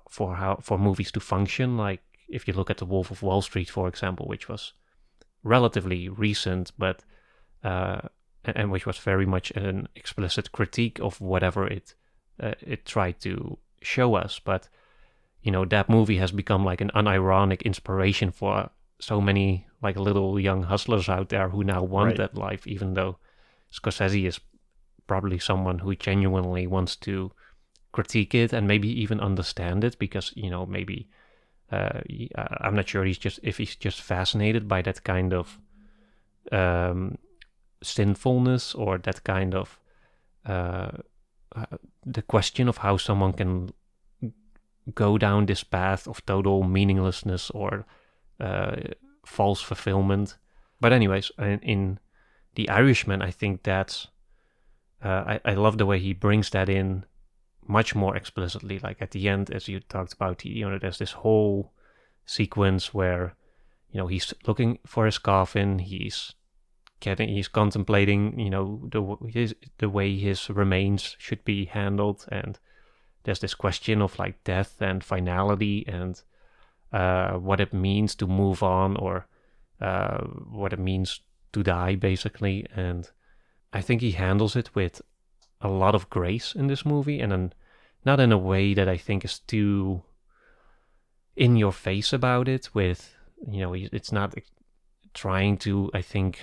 for movies to function. Like if you look at The Wolf of Wall Street, for example, which was relatively recent, but and which was very much an explicit critique of whatever it tried to show us. But that movie has become like an unironic inspiration for so many like little young hustlers out there who now want that life, even though Scorsese is probably someone who genuinely wants to critique it and maybe even understand it, because maybe I'm not sure if he's just fascinated by that kind of sinfulness, or that kind of the question of how someone can go down this path of total meaninglessness or false fulfillment. But anyways, in The Irishman, I think that's I love the way he brings that in much more explicitly. Like at the end, as you talked about, there's this whole sequence where he's looking for his coffin, he's contemplating the way his remains should be handled, and there's this question of like death and finality, and what it means to move on, or what it means to die, basically. And I think he handles it with a lot of grace in this movie, and then not in a way that I think is too in your face about it. With it's not trying to, I think,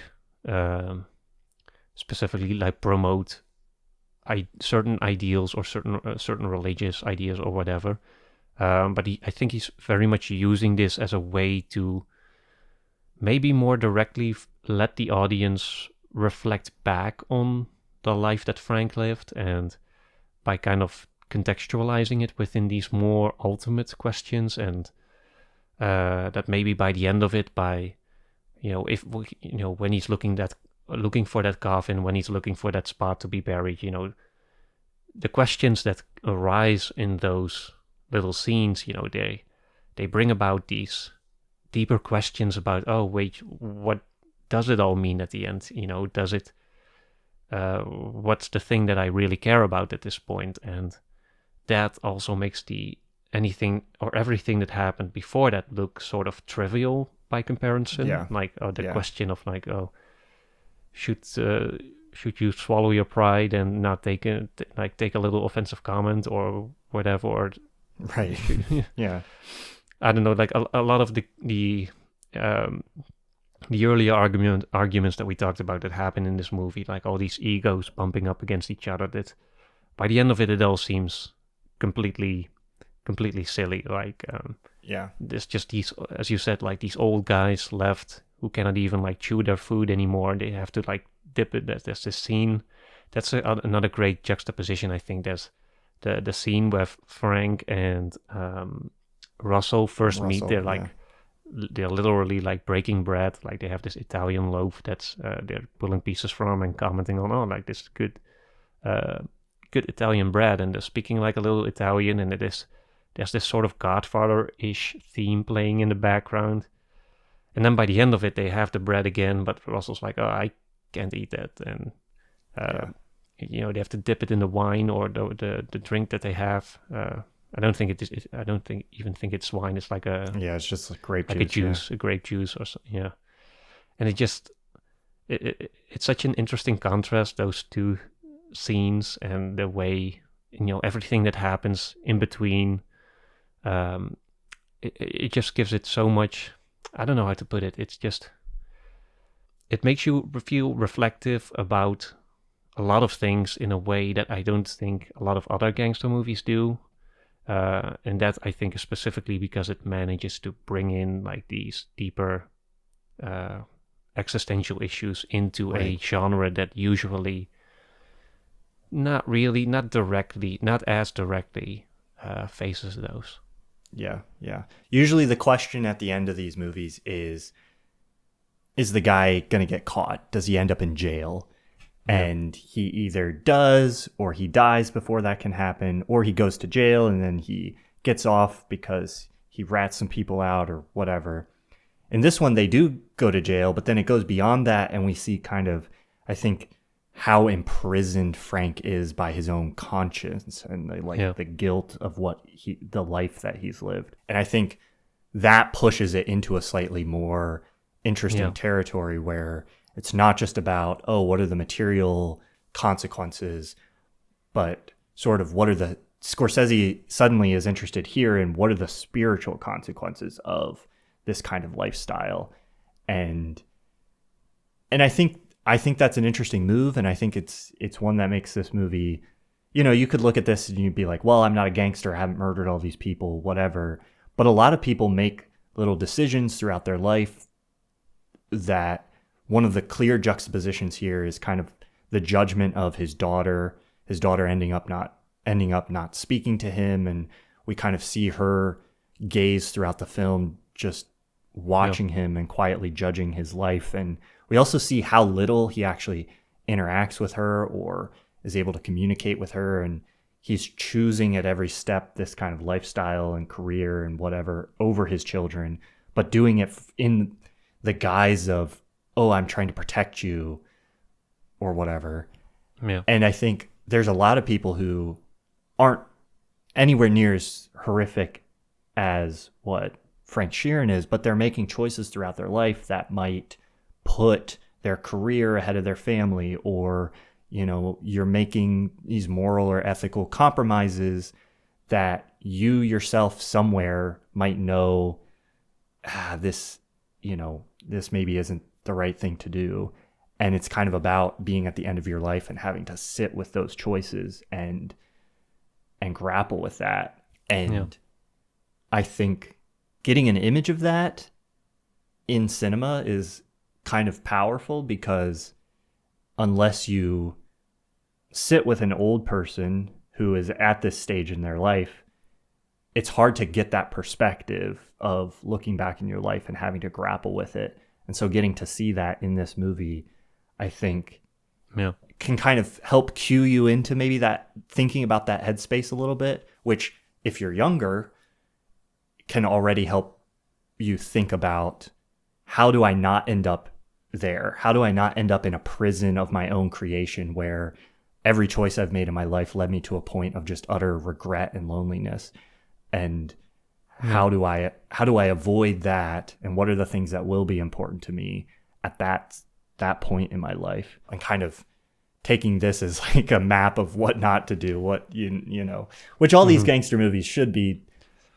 specifically like promote certain ideals or certain religious ideas or whatever. But I think he's very much using this as a way to maybe more directly let the audience reflect back on the life that Frank lived, and by kind of contextualizing it within these more ultimate questions, and that maybe by the end of it, by when he's looking for that coffin, when he's looking for that spot to be buried, the questions that arise in those little scenes, they bring about these deeper questions about, oh wait, what does it all mean at the end? Does it what's the thing that I really care about at this point? And that also makes anything or everything that happened before that look sort of trivial by comparison. Like the question of like, oh, should you swallow your pride and not take a little offensive comment or whatever? Or, yeah. I don't know. Like a lot of the earlier arguments that we talked about that happen in this movie, like all these egos bumping up against each other, that by the end of it all seems completely silly. Like there's just these, as you said, like these old guys left who cannot even like chew their food anymore. They have to like dip it. There's this scene that's another great juxtaposition. I think there's the scene where Frank and Russell first meet. They're like they're literally like breaking bread. Like they have this Italian loaf that's they're pulling pieces from and commenting on, oh, like this good Italian bread, and they're speaking like a little Italian, and there's this sort of Godfather-ish theme playing in the background. And then by the end of it, they have the bread again, but Russell's like, oh, I can't eat that. And, they have to dip it in the wine or the drink that they have. I don't even think it's wine. It's like it's just like grape juice. A grape juice or so, yeah. And it's such an interesting contrast, those two scenes, and the way, everything that happens in between. It just gives it so much. I don't know how to put it. It's just, it makes you feel reflective about a lot of things in a way that I don't think a lot of other gangster movies do. And that I think is specifically because it manages to bring in like these deeper existential issues into a genre that usually not as directly faces those. Yeah. Usually the question at the end of these movies is the guy going to get caught? Does he end up in jail? And he either does, or he dies before that can happen, or he goes to jail and then he gets off because he rats some people out or whatever. In this one, they do go to jail, but then it goes beyond that, and we see kind of, I think, how imprisoned Frank is by his own conscience and the guilt of the life that he's lived. And I think that pushes it into a slightly more interesting territory where it's not just about, what are the material consequences, but sort of Scorsese suddenly is interested here in what are the spiritual consequences of this kind of lifestyle. And I think that's an interesting move, and I think it's one that makes this movie, you could look at this and you'd be like, well, I'm not a gangster, I haven't murdered all these people, whatever. But a lot of people make little decisions throughout their life that one of the clear juxtapositions here is kind of the judgment of his daughter ending up not speaking to him, and we kind of see her gaze throughout the film just watching him and quietly judging his life. And we also see how little he actually interacts with her or is able to communicate with her, and he's choosing at every step this kind of lifestyle and career and whatever over his children, but doing it in the guise of, I'm trying to protect you or whatever. Yeah. And I think there's a lot of people who aren't anywhere near as horrific as what Frank Sheeran is, but they're making choices throughout their life that might put their career ahead of their family, or, you're making these moral or ethical compromises that you yourself somewhere might know, this maybe isn't the right thing to do. And it's kind of about being at the end of your life and having to sit with those choices and grapple with that. And I think getting an image of that in cinema is kind of powerful, because unless you sit with an old person who is at this stage in their life, it's hard to get that perspective of looking back in your life and having to grapple with it. And so getting to see that in this movie, I think, can kind of help cue you into maybe that thinking about that headspace a little bit, which if you're younger can already help you think about, how do I not end up there? How do I not end up in a prison of my own creation where every choice I've made in my life led me to a point of just utter regret and loneliness? And how do I avoid that? And what are the things that will be important to me at that point in my life? And kind of taking this as like a map of what not to do, what which all these gangster movies should be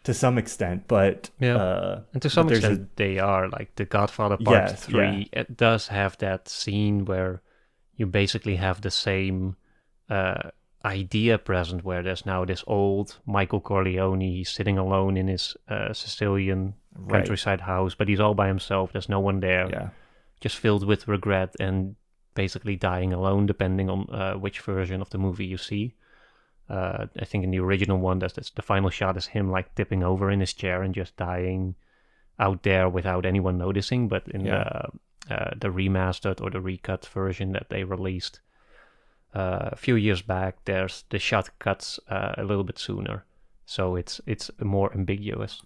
to some extent, but and to some extent they are. Like The Godfather Part 3, it does have that scene where you basically have the same idea present, where there's now this old Michael Corleone. He's sitting alone in his Sicilian countryside house, but he's all by himself. There's no one there, just filled with regret and basically dying alone, depending on which version of the movie you see. I think in the original one, that's the final shot is him like tipping over in his chair and just dying out there without anyone noticing. But in the remastered or the recut version that they released a few years back, there's the shot cuts a little bit sooner, so it's more ambiguous.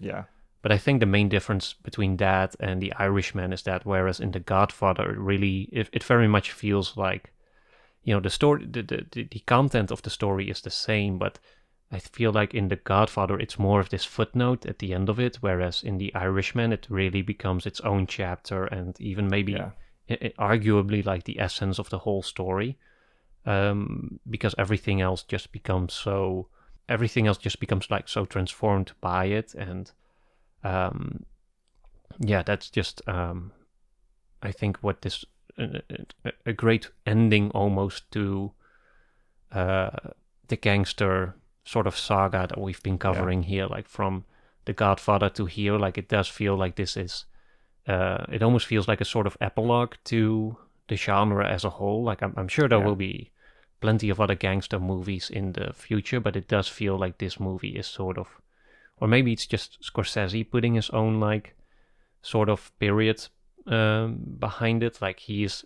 But I think the main difference between that and The Irishman is that whereas in The Godfather, it very much feels like, the story, the content of the story is the same, but I feel like in The Godfather it's more of this footnote at the end of it, whereas in The Irishman it really becomes its own chapter, and even maybe arguably like the essence of the whole story. Because everything else just becomes like so transformed by it, and that's just I think what this a great ending almost to the gangster sort of saga that we've been covering here, like from The Godfather to here. Like it does feel like this is, it almost feels like a sort of epilogue to the genre as a whole. Like I'm sure there will be plenty of other gangster movies in the future, but it does feel like this movie is sort of, or maybe it's just Scorsese putting his own like sort of period behind it. Like he's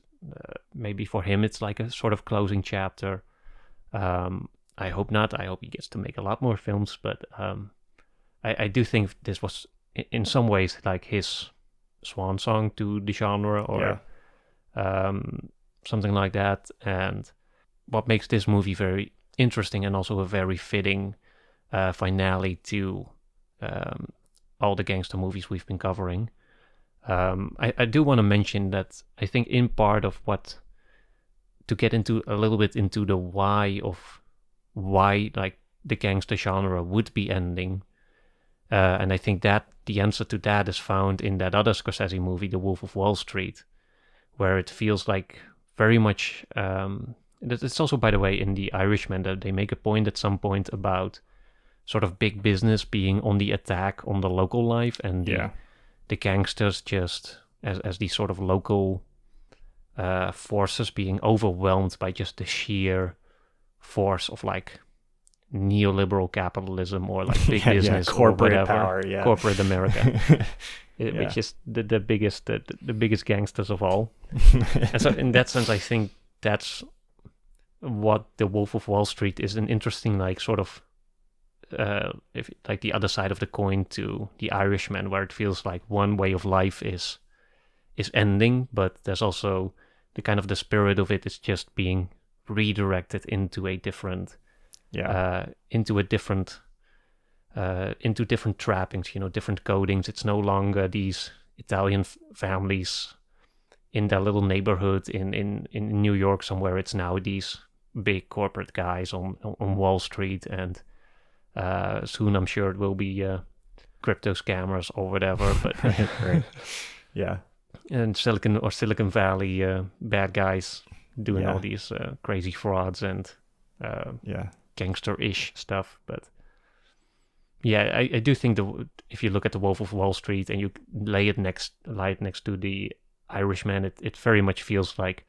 maybe for him it's like a sort of closing chapter. I hope not. I hope he gets to make a lot more films, but I do think this was in some ways like his swan song to the genre, or something like that. And what makes this movie very interesting and also a very fitting finale to all the gangster movies we've been covering. I do want to mention that I think in part of what, to get into a little bit into the why like the gangster genre would be ending, and I think that the answer to that is found in that other Scorsese movie, The Wolf of Wall Street, where it feels like very much, it's also, by the way, in The Irishman that they make a point at some point about sort of big business being on the attack on the local life, and the gangsters just as these sort of local forces being overwhelmed by just the sheer force of like neoliberal capitalism, or like big business, corporate or whatever, power, corporate America, which is the biggest gangsters of all. And so in that sense, I think that's what The Wolf of Wall Street is, an interesting like sort of if like the other side of the coin to The Irishman, where it feels like one way of life is ending, but there's also the kind of the spirit of it is just being redirected into a different into different trappings, different codings. It's no longer these Italian families in their little neighborhood in New York somewhere. It's now these big corporate guys on Wall Street, and soon I'm sure it will be crypto scammers or whatever, but right. Yeah. And Silicon Valley bad guys doing all these crazy frauds and gangster-ish stuff. But yeah, I do think if you look at The Wolf of Wall Street and you lay it next to The Irishman, it very much feels like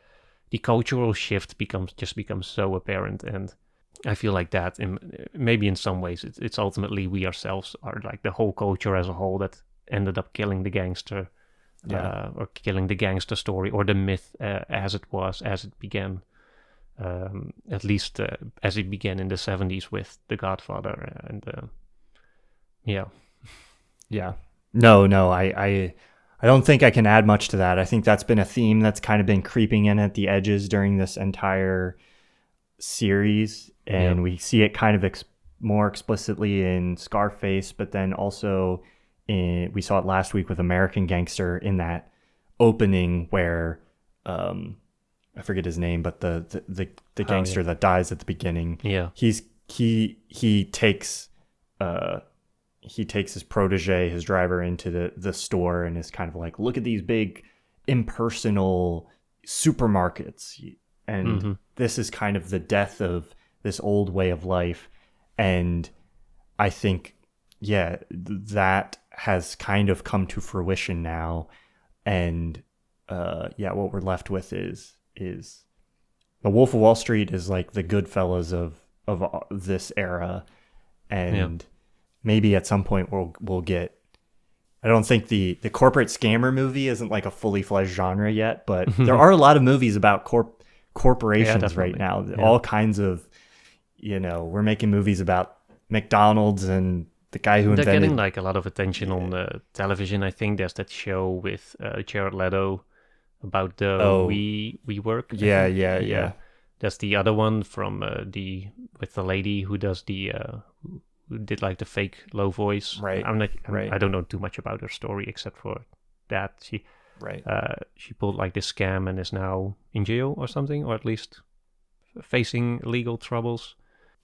the cultural shift becomes so apparent. And I feel like that maybe in some ways it's ultimately we ourselves are like the whole culture as a whole that ended up killing the gangster, or killing the gangster story or the myth as it began, at least as it began in the 70s with The Godfather. And No, I don't think I can add much to that. I think that's been a theme that's kind of been creeping in at the edges during this entire series, and we see it kind of more explicitly in Scarface, but then also we saw it last week with American Gangster in that opening where I forget his name, but the gangster that dies at the beginning. Yeah, he takes his protege, his driver, into the store and is kind of like, look at these big impersonal supermarkets, and this is kind of the death of this old way of life. And I think that has kind of come to fruition now, and what we're left with is The Wolf of Wall Street is like the Goodfellas of this era, and maybe at some point we'll get. I don't think the corporate scammer movie isn't like a fully fledged genre yet, but there are a lot of movies about corporations right now. All kinds of, we're making movies about McDonald's and the guy who invented. They're getting like a lot of attention on the television. I think there's that show with Jared Leto about the WeWork. Yeah. There's the other one from with the lady who does who did like the fake low voice. Right. I don't know too much about her story except for that she pulled like this scam and is now in jail or something, or at least facing legal troubles.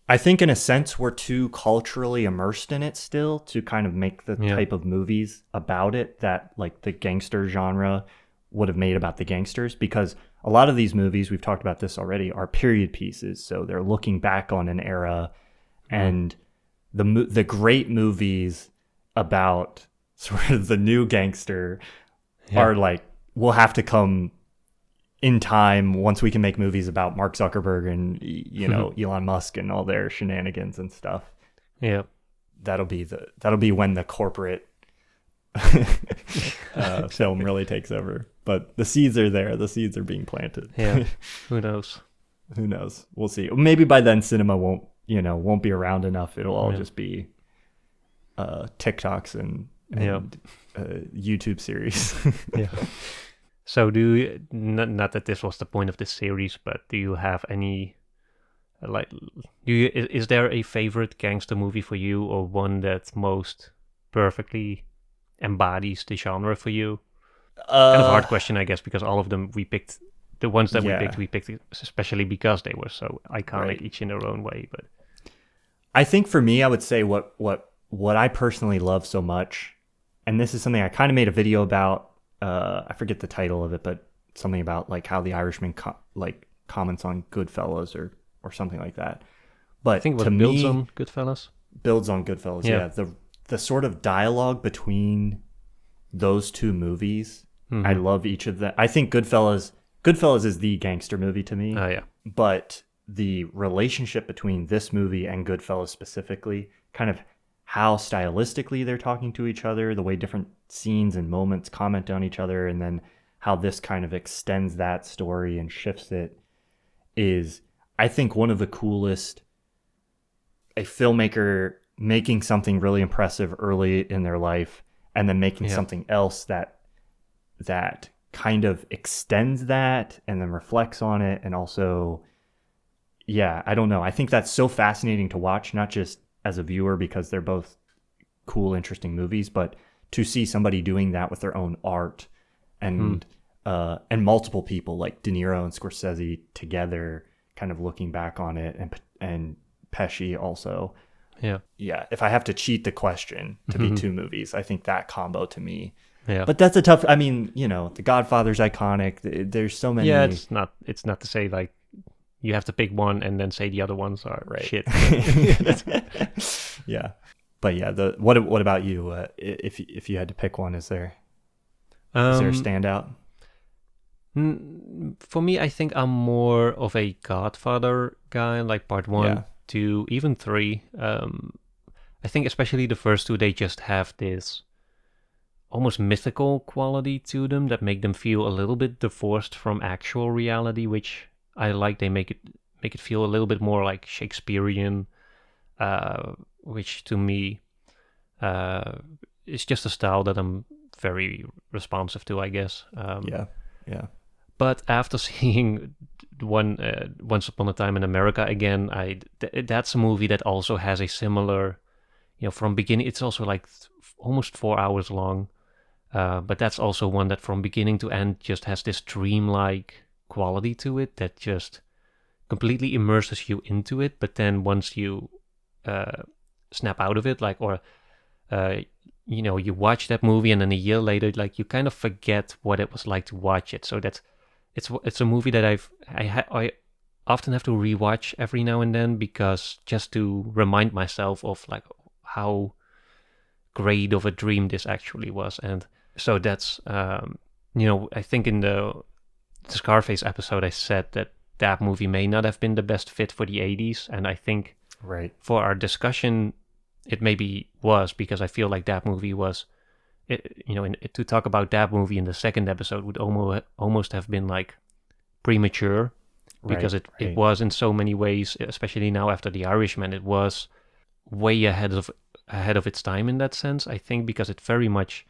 I think in a sense we're too culturally immersed in it still to kind of make the type of movies about it that like the gangster genre would have made about the gangsters, because a lot of these movies, we've talked about this already, are period pieces. So they're looking back on an era, and the great movies about sort of the new gangster are like, will have to come in time once we can make movies about Mark Zuckerberg and, you know, Elon Musk and all their shenanigans and stuff. Yeah. That'll be when the corporate film really takes over. But the seeds are there. The seeds are being planted. Yeah. Who knows? Who knows? We'll see. Maybe by then cinema won't be around enough. It'll all just be TikToks and YouTube series. Yeah. So not that this was the point of this series, but do you have any, like, is there a favorite gangster movie for you, or one that most perfectly embodies the genre for you? Kind of a hard question, I guess, because all of them we picked, the ones that we picked especially because they were so iconic, each in their own way. But I think for me, I would say what I personally love so much, and this is something I kind of made a video about. I forget the title of it, but something about like how the Irishman comments on Goodfellas or something like that. But I think it builds on Goodfellas. Builds on Goodfellas, yeah. The sort of dialogue between those two movies, I love each of them. I think Goodfellas is the gangster movie to me. Oh yeah. But the relationship between this movie and Goodfellas specifically, kind of how stylistically they're talking to each other, the way different scenes and moments comment on each other, and then how this kind of extends that story and shifts it, is, I think, one of the coolest. A filmmaker making something really impressive early in their life, and then making something else that kind of extends that and then reflects on it. And also, I don't know. I think that's so fascinating to watch, not just as a viewer because they're both cool, interesting movies, but to see somebody doing that with their own art and multiple people like De Niro and Scorsese together, kind of looking back on it, and Pesci also. Yeah. If I have to cheat the question to be two movies, I think that combo to me. Yeah. But that's a tough. I mean, The Godfather's iconic. There's so many. Yeah, it's not to say like you have to pick one and then say the other ones are shit. Yeah. But yeah, what about you? If you had to pick one, is there a standout? For me, I think I'm more of a Godfather guy, like part 1, 2, even 3. I think especially the first 2, they just have this almost mythical quality to them that make them feel a little bit divorced from actual reality, which I like. They make it feel a little bit more like Shakespearean, which to me is just a style that I'm very responsive to, I guess. Yeah. But after seeing Once Upon a Time in America again, that's a movie that also has a similar, from beginning. It's also like almost 4 hours long, but that's also one that from beginning to end just has this dreamlike quality to it that just completely immerses you into it. But then once you snap out of it, you watch that movie and then a year later, like, you kind of forget what it was like to watch it. So it's a movie that I often have to rewatch every now and then, because just to remind myself of like how great of a dream this actually was. And so that's I think in the Scarface episode I said that movie may not have been the best fit for the 80s, and I think for our discussion it maybe was, because I feel like that movie was, to talk about that movie in the second episode would almost have been like premature, because it was in so many ways, especially now after The Irishman, it was way ahead of its time in that sense, I think, because it very much,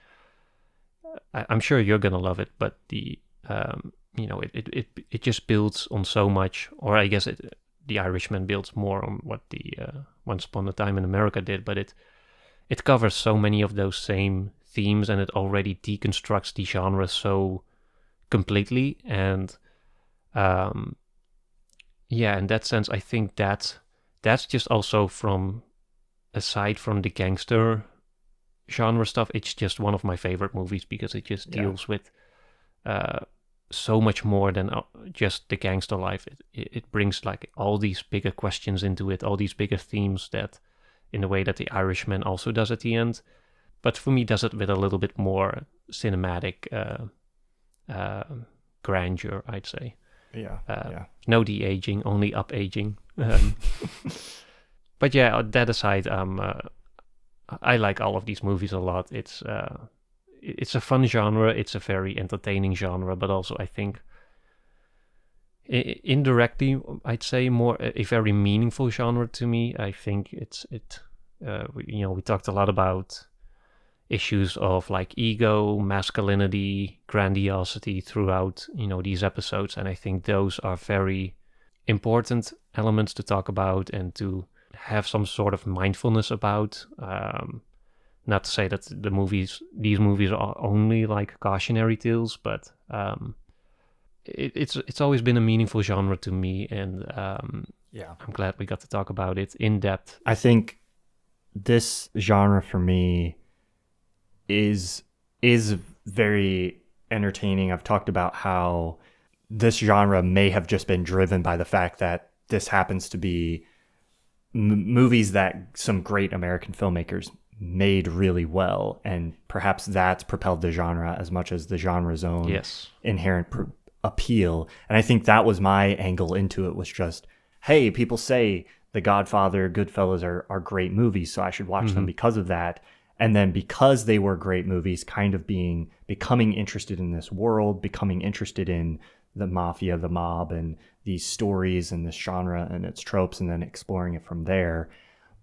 I'm sure you're gonna love it, but the it just builds on so much, or I guess The Irishman builds more on what the Once Upon a Time in America did, but it covers so many of those same themes, and it already deconstructs the genre so completely. And in that sense, I think that's just also aside from the gangster genre stuff, it's just one of my favorite movies, because it just deals with so much more than just the gangster life. It brings like all these bigger questions into it, all these bigger themes that, in the way that the Irishman also does at the end. But for me, does it with a little bit more cinematic grandeur, I'd say. Yeah. No de-aging, only up-aging. But yeah, that aside, I like all of these movies a lot. It's a fun genre. It's a very entertaining genre, but also I think indirectly, I'd say more a very meaningful genre to me. I think we talked a lot about issues of like ego, masculinity, grandiosity throughout, these episodes. And I think those are very important elements to talk about and to have some sort of mindfulness about. Not to say that these movies are only like cautionary tales, but it's always been a meaningful genre to me. And I'm glad we got to talk about it in depth. I think this genre for me is very entertaining. I've talked about how this genre may have just been driven by the fact that this happens to be movies that some great American filmmakers made really well, and perhaps that's propelled the genre as much as the genre's own inherent appeal. And I think that was my angle into it, was just, hey, people say The Godfather, Goodfellas are great movies, so I should watch them because of that. And then because they were great movies, kind of becoming interested in this world, becoming interested in the mafia, the mob, and these stories and this genre and its tropes, and then exploring it from there.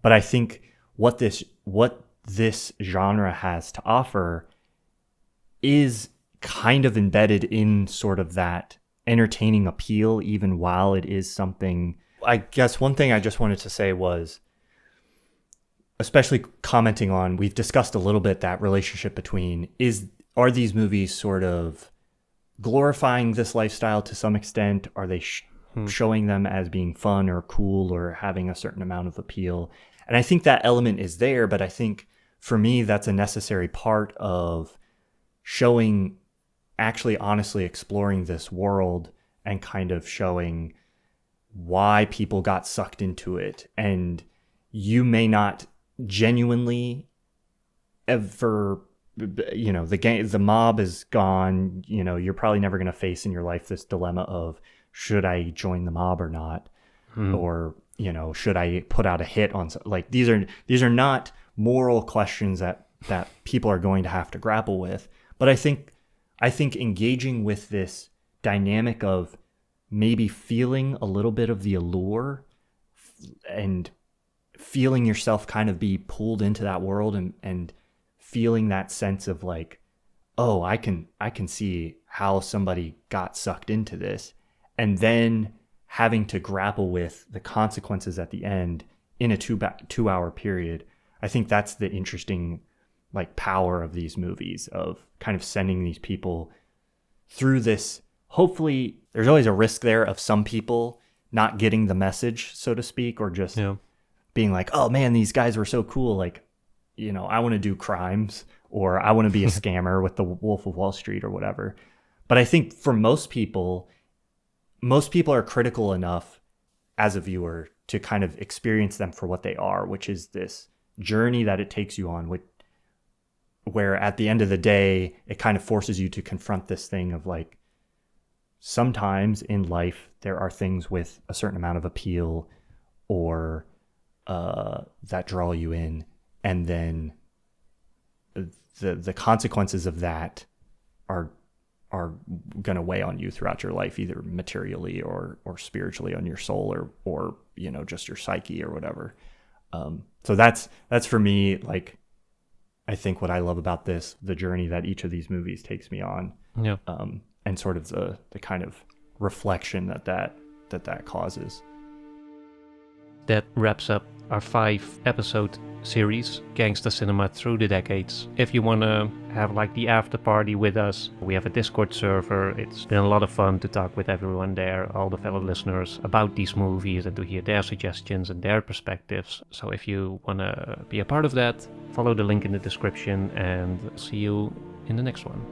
But I think what this genre has to offer is kind of embedded in sort of that entertaining appeal, even while it is something. I guess one thing I just wanted to say was, especially commenting on, we've discussed a little bit that relationship between, are these movies sort of glorifying this lifestyle to some extent? Are they showing them as being fun or cool or having a certain amount of appeal? And I think that element is there, but I think for me, that's a necessary part of showing, actually honestly exploring this world and kind of showing why people got sucked into it. And you may not genuinely ever, the mob is gone, you're probably never going to face in your life this dilemma of, should I join the mob or not? Or, should I put out a hit on, like, these are not moral questions that people are going to have to grapple with. But I think engaging with this dynamic of maybe feeling a little bit of the allure and feeling yourself kind of be pulled into that world, and feeling that sense of like, oh, I can see how somebody got sucked into this, and then having to grapple with the consequences at the end in a 2-hour period. I think that's the interesting like power of these movies, of kind of sending these people through this. Hopefully there's always a risk there of some people not getting the message, so to speak, or just being like, oh man, these guys were so cool. Like, I want to do crimes, or I want to be a scammer with the Wolf of Wall Street or whatever. But I think for most people are critical enough as a viewer to kind of experience them for what they are, which is this journey that it takes you on, where at the end of the day, it kind of forces you to confront this thing of like, sometimes in life, there are things with a certain amount of appeal or that draw you in. And then the consequences of that are going to weigh on you throughout your life, either materially or spiritually, on your soul, or just your psyche or whatever. So that's for me, like, I think what I love about the journey that each of these movies takes me on, and sort of the kind of reflection that causes. That wraps up our 5-episode series, Gangster Cinema Through the Decades. If you want to have like the after party with us, we have a Discord server. It's been a lot of fun to talk with everyone there, all the fellow listeners, about these movies and to hear their suggestions and their perspectives. So if you want to be a part of that, follow the link in the description, and see you in the next one.